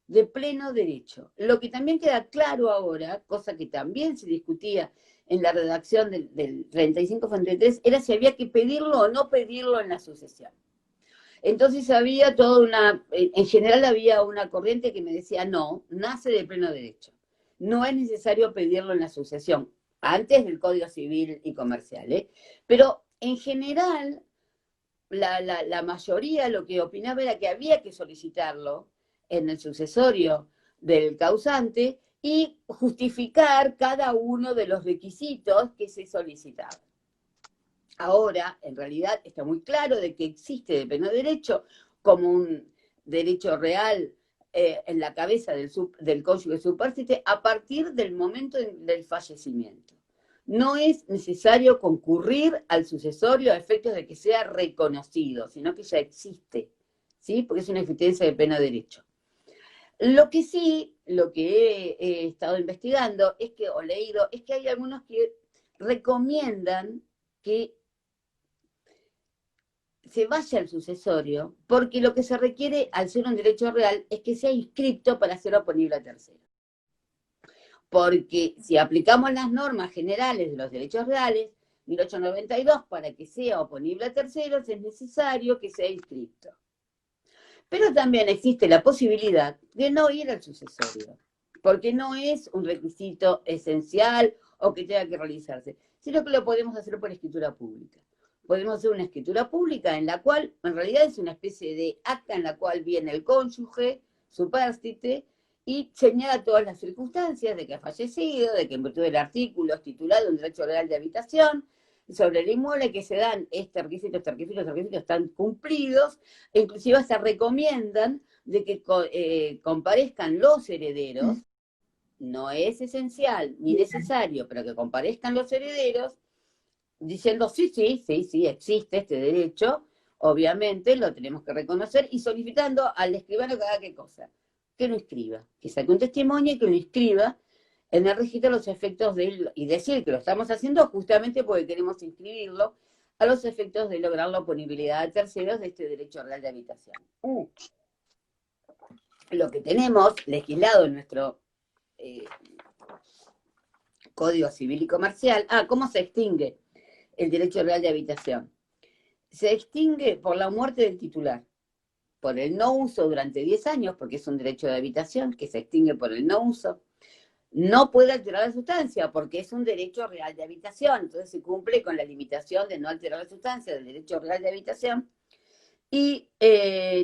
de pleno derecho. Lo que también queda claro ahora, cosa que también se discutía en la redacción del 35-33, era si había que pedirlo o no pedirlo en la sucesión. Entonces había toda en general había una corriente que me decía, no, nace de pleno derecho. No es necesario pedirlo en la sucesión, antes del Código Civil y Comercial, ¿eh? Pero en general, la mayoría lo que opinaba era que había que solicitarlo en el sucesorio del causante y justificar cada uno de los requisitos que se solicitaban. Ahora, en realidad, está muy claro de que existe de pleno derecho como un derecho real en la cabeza del cónyuge supérstite a partir del momento del fallecimiento. No es necesario concurrir al sucesorio a efectos de que sea reconocido, sino que ya existe, ¿sí? Porque es una existencia de pleno derecho. Lo que sí, lo que he estado investigando o leído, es que hay algunos que recomiendan que se vaya al sucesorio, porque lo que se requiere al ser un derecho real es que sea inscripto para ser oponible a terceros. Porque si aplicamos las normas generales de los derechos reales, 1892, para que sea oponible a terceros es necesario que sea inscripto. Pero también existe la posibilidad de no ir al sucesorio, porque no es un requisito esencial o que tenga que realizarse, sino que lo podemos hacer por escritura pública. Podemos hacer una escritura pública en la cual, en realidad es una especie de acta en la cual viene el cónyuge, supérstite, y señala todas las circunstancias de que ha fallecido, de que en virtud del artículo es titulado un derecho legal de habitación, sobre el inmueble que se dan este requisito, este requisito, este requisito están cumplidos, e inclusive se recomiendan de que comparezcan los herederos, no es esencial ni necesario, pero que comparezcan los herederos, diciendo sí, existe este derecho, obviamente lo tenemos que reconocer, y solicitando al escribano que haga qué cosa, que lo inscriba, que saque un testimonio y que lo inscriba en el registro los efectos de él, y decir que lo estamos haciendo justamente porque queremos inscribirlo a los efectos de lograr la oponibilidad a terceros de este derecho real de habitación. Lo que tenemos legislado en nuestro Código Civil y Comercial, ¿cómo se extingue el derecho real de habitación? Se extingue por la muerte del titular, por el no uso durante 10 años, porque es un derecho de habitación que se extingue por el no uso. No puede alterar la sustancia, porque es un derecho real de habitación, entonces se cumple con la limitación de no alterar la sustancia del derecho real de habitación, y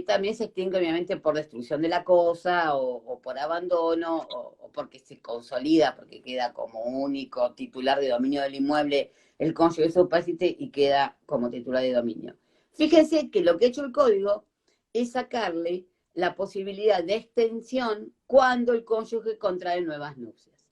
también se extingue obviamente por destrucción de la cosa, o por abandono, o porque se consolida, porque queda como único titular de dominio del inmueble el cónyuge supérstite y queda como titular de dominio. Fíjense que lo que ha hecho el código es sacarle la posibilidad de extensión cuando el cónyuge contrae nuevas nupcias.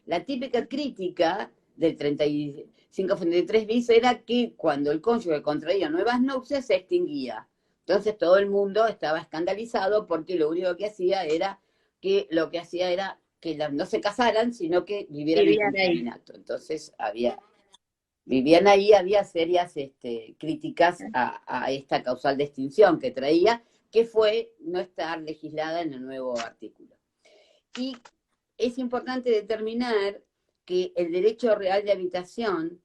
La típica crítica del 35-33 bis era que cuando el cónyuge contraía nuevas nupcias se extinguía. Entonces todo el mundo estaba escandalizado porque lo único que hacía era que no se casaran, sino que vivieran en concubinato. Entonces había vivían ahí, había serias críticas a esta causal de extinción que traía, que fue no estar legislada en el nuevo artículo. Y es importante determinar que el derecho real de habitación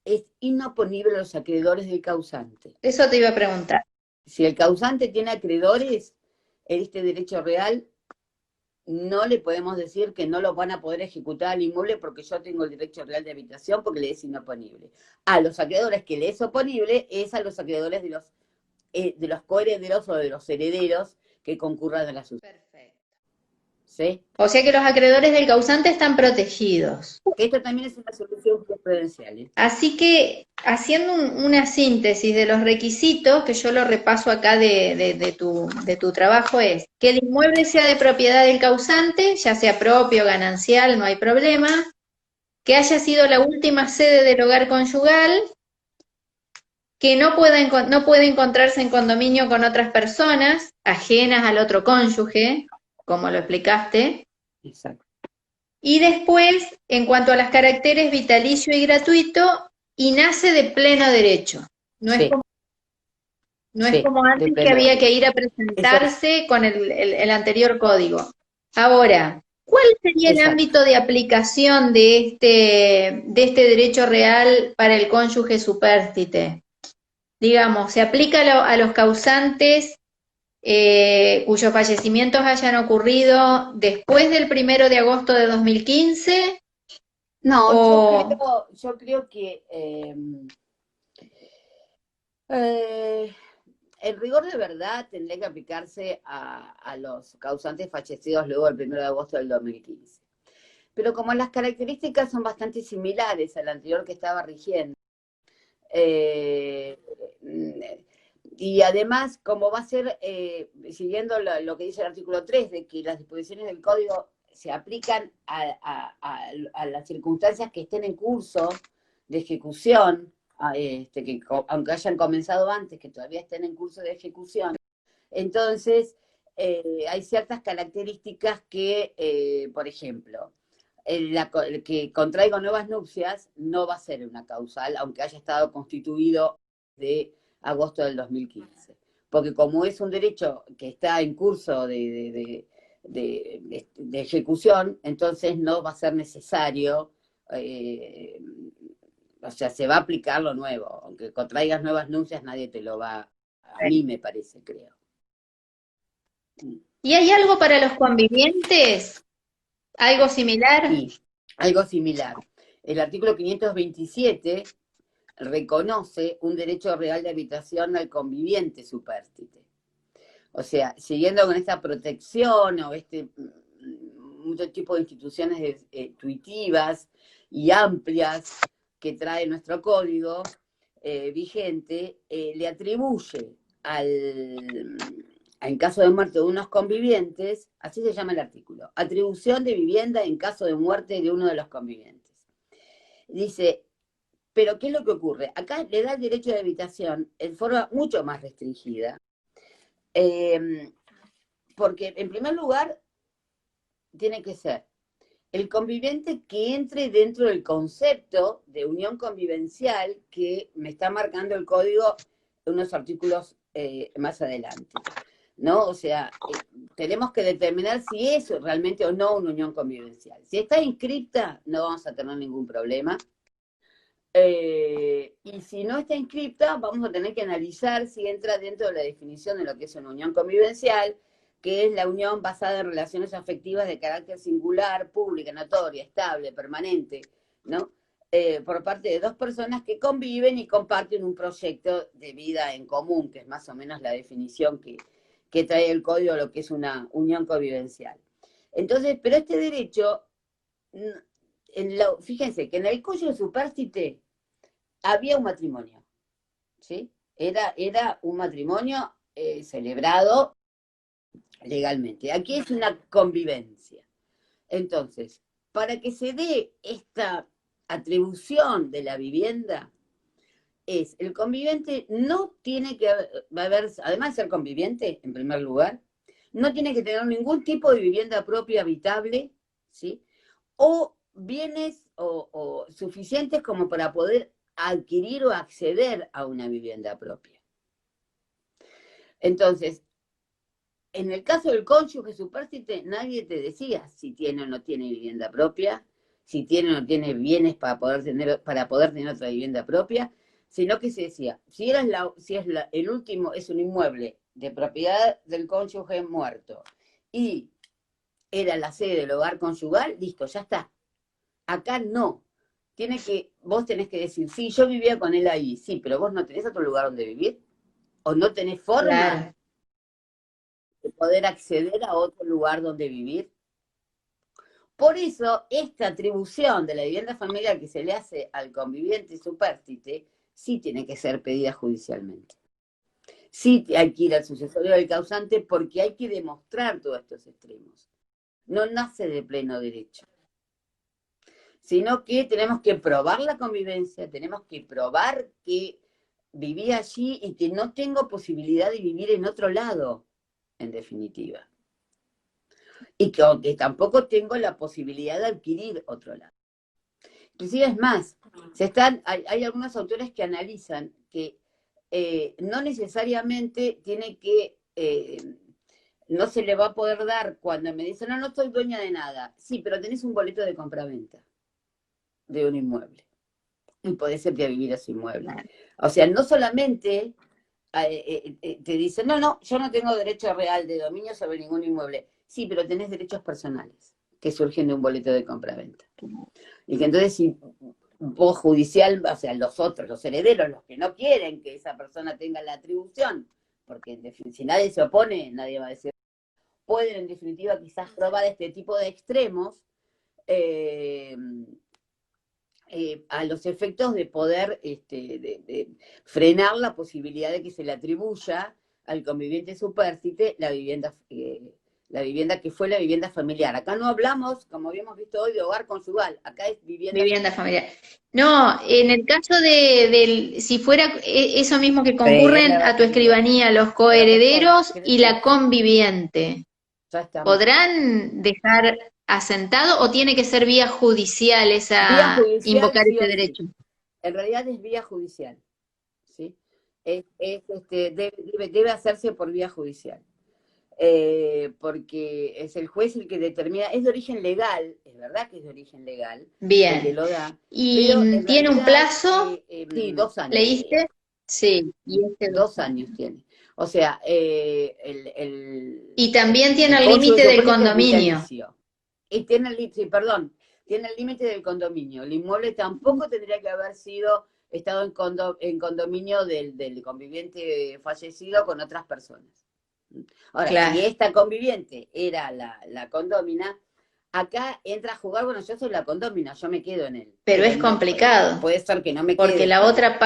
es inoponible a los acreedores del causante. Eso te iba a preguntar. Si el causante tiene acreedores, este derecho real no le podemos decir que no lo van a poder ejecutar al inmueble porque yo tengo el derecho real de habitación porque le es inoponible. A los acreedores que le es oponible es a los acreedores de los coherederos o de los herederos que concurran a la sucesión. Perfecto. ¿Sí? O sea que los acreedores del causante están protegidos. Que esto también es una solución jurisprudencial. Así que, haciendo una síntesis de los requisitos, que yo lo repaso acá de tu trabajo, es que el inmueble sea de propiedad del causante, ya sea propio, ganancial, no hay problema, que haya sido la última sede del hogar conyugal, que no puede encontrarse en condominio con otras personas ajenas al otro cónyuge, como lo explicaste. Exacto. Y después, en cuanto a las caracteres vitalicio y gratuito, y nace de pleno derecho. No Sí. es como, no Sí, es como antes que había que ir a presentarse con el anterior código. Ahora, ¿cuál sería el ámbito de aplicación de este derecho real para el cónyuge supérstite? Digamos, ¿se aplica a los causantes cuyos fallecimientos hayan ocurrido después del 1 de agosto de 2015? No, yo creo que el rigor de verdad tendría que aplicarse a los causantes fallecidos luego del 1 de agosto del 2015. Pero como las características son bastante similares al anterior que estaba rigiendo, y además, como va a ser, siguiendo lo que dice el artículo 3, de que las disposiciones del código se aplican a las circunstancias que estén en curso de ejecución, que aunque hayan comenzado antes, que todavía estén en curso de ejecución, entonces hay ciertas características que, por ejemplo, el que contraiga nuevas nupcias no va a ser una causal, aunque haya estado constituido de agosto del 2015. Porque como es un derecho que está en curso de ejecución, entonces no va a ser necesario, o sea, se va a aplicar lo nuevo. Aunque contraigas nuevas nupcias, nadie te lo va, a mí me parece, creo. ¿Y hay algo para los convivientes? ¿Algo similar? Sí, algo similar. El artículo 527 reconoce un derecho real de habitación al conviviente supérstite. O sea, siguiendo con esta protección o mucho tipo de instituciones intuitivas y amplias que trae nuestro código vigente, le atribuye en caso de muerte de unos convivientes, así se llama el artículo, atribución de vivienda en caso de muerte de uno de los convivientes. Dice, pero ¿qué es lo que ocurre? Acá le da el derecho de habitación en forma mucho más restringida, porque en primer lugar tiene que ser el conviviente que entre dentro del concepto de unión convivencial que me está marcando el código en unos artículos más adelante, ¿no? O sea, tenemos que determinar si es realmente o no una unión convivencial. Si está inscripta, no vamos a tener ningún problema. Y si no está inscripta, vamos a tener que analizar si entra dentro de la definición de lo que es una unión convivencial, que es la unión basada en relaciones afectivas de carácter singular, pública, notoria, estable, permanente, ¿no? Por parte de dos personas que conviven y comparten un proyecto de vida en común, que es más o menos la definición que trae el código de lo que es una unión convivencial. Entonces, pero este derecho, fíjense que en el código supérstite había un matrimonio, ¿sí? Era un matrimonio celebrado legalmente. Aquí es una convivencia. Entonces, para que se dé esta atribución de la vivienda, el conviviente no tiene que haber, además de ser conviviente, en primer lugar, no tiene que tener ningún tipo de vivienda propia habitable, ¿sí? O bienes o suficientes como para poder adquirir o acceder a una vivienda propia. Entonces, en el caso del cónyuge supérstite, nadie te decía si tiene o no tiene vivienda propia, si tiene o no tiene bienes para poder tener otra vivienda propia, sino que se decía, si el último es un inmueble de propiedad del cónyuge muerto y era la sede del hogar conyugal, listo, ya está. Acá no. Vos tenés que decir, sí, yo vivía con él ahí, sí, pero vos no tenés otro lugar donde vivir, o no tenés forma Claro. de poder acceder a otro lugar donde vivir. Por eso, esta atribución de la vivienda familiar que se le hace al conviviente supérstite, sí tiene que ser pedida judicialmente. Sí hay que ir al sucesorio del causante porque hay que demostrar todos estos extremos. No nace de pleno derecho, sino que tenemos que probar la convivencia, tenemos que probar que viví allí y que no tengo posibilidad de vivir en otro lado, en definitiva. Y que tampoco tengo la posibilidad de adquirir otro lado. Inclusive es más, hay algunos autores que analizan que no necesariamente no se le va a poder dar cuando me dicen, no soy dueña de nada. Sí, pero tenés un boleto de compraventa de un inmueble. Y podés irte a vivir a ese inmueble. O sea, no solamente te dicen, no, yo no tengo derecho real de dominio sobre ningún inmueble. Sí, pero tenés derechos personales que surgen de un boleto de compraventa. Y que entonces si vos judicial, o sea, los herederos, los que no quieren que esa persona tenga la atribución, porque en definitiva, si nadie se opone, nadie va a decir, pueden en definitiva quizás probar este tipo de extremos a los efectos de poder de frenar la posibilidad de que se le atribuya al conviviente supérstite la vivienda que fue la vivienda familiar. Acá no hablamos, como habíamos visto hoy, de hogar conyugal, acá es vivienda familiar. No, en el caso si fuera eso mismo que concurren a tu escribanía los coherederos y la conviviente, ¿podrán dejar asentado o tiene que ser vía judicial invocar ese derecho? En realidad es vía judicial, ¿sí? Debe hacerse por vía judicial. Porque es el juez el que determina, es de origen legal, es verdad que es de origen legal, bien, el que lo da. ¿Y tiene un plazo? Sí, 2 años. ¿Leíste? Sí, y 2 años tiene. O sea, y también tiene el límite del condominio. Y tiene el límite del condominio. El inmueble tampoco tendría que haber estado en condominio del conviviente fallecido con otras personas. Ahora, claro, si esta conviviente era la condómina, acá entra a jugar, bueno, yo soy la condómina, yo me quedo en él. Pero es complicado. Puede ser que no me quede. Porque la otra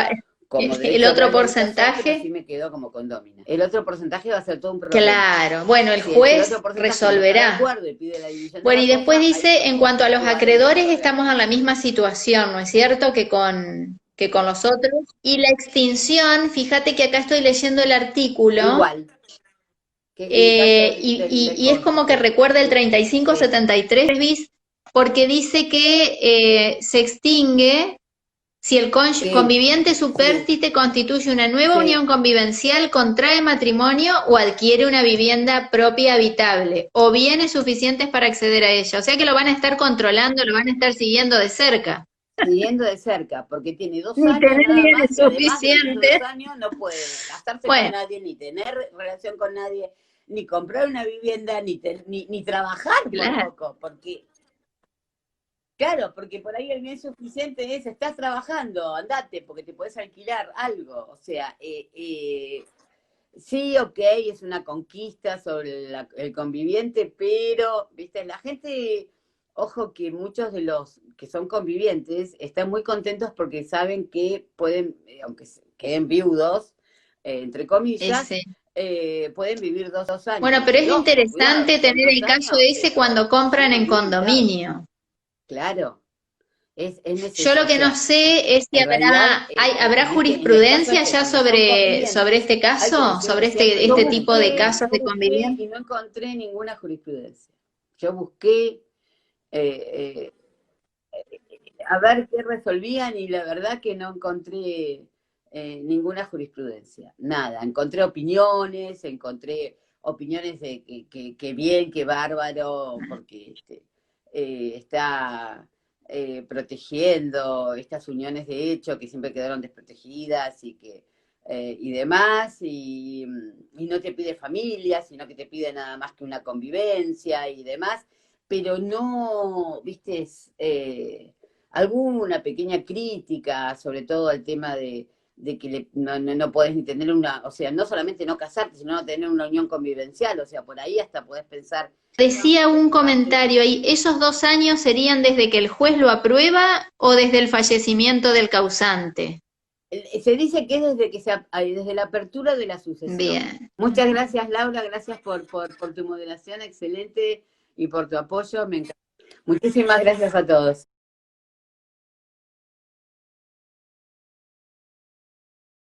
el otro porcentaje. Sí me quedo como condómina. El otro porcentaje va a ser todo un problema. Claro, bueno, el juez resolverá. Bueno, y después dice, en cuanto a los acreedores, estamos en la misma situación, ¿no es cierto? Que con los otros. Y la extinción, fíjate que acá estoy leyendo el artículo. Igual. Y es como que recuerda el 3573 bis, porque dice que se extingue si el conviviente supérstite constituye una nueva unión convivencial, contrae matrimonio o adquiere una vivienda propia habitable, o bienes suficientes para acceder a ella. O sea que lo van a estar controlando, lo van a estar siguiendo de cerca. Siguiendo de cerca, porque tiene 2 años nada más, suficiente. De 2 años no puede casarse con nadie, ni tener relación con nadie, ni comprar una vivienda, ni trabajar tampoco, porque... Claro, porque por ahí el bien suficiente es, estás trabajando, andate, porque te podés alquilar algo. O sea, sí, ok, es una conquista sobre el conviviente, pero, viste, la gente, ojo que muchos de los que son convivientes están muy contentos porque saben que pueden, aunque queden viudos, entre comillas, pueden vivir 2 años. Bueno, pero es interesante tener el caso ese cuando compran en condominio. Claro, es yo lo que no sé es si habrá jurisprudencia ya sobre este caso, sobre este tipo de casos de convivencia. Y no encontré ninguna jurisprudencia. Yo busqué a ver qué resolvían y la verdad que no encontré ninguna jurisprudencia, nada. Encontré opiniones de que bien, que bárbaro, porque está protegiendo estas uniones de hecho que siempre quedaron desprotegidas y demás, y no te pide familia, sino que te pide nada más que una convivencia y demás, pero no, viste, alguna pequeña crítica, sobre todo al tema de que no podés ni tener o sea, no solamente no casarte, sino tener una unión convivencial, o sea, por ahí hasta podés pensar. Decía un comentario ahí, ¿esos 2 años serían desde que el juez lo aprueba o desde el fallecimiento del causante? Se dice que es desde la apertura de la sucesión. Bien. Muchas gracias, Laura, gracias por tu moderación excelente y por tu apoyo. Me encanta. Muchísimas gracias a todos.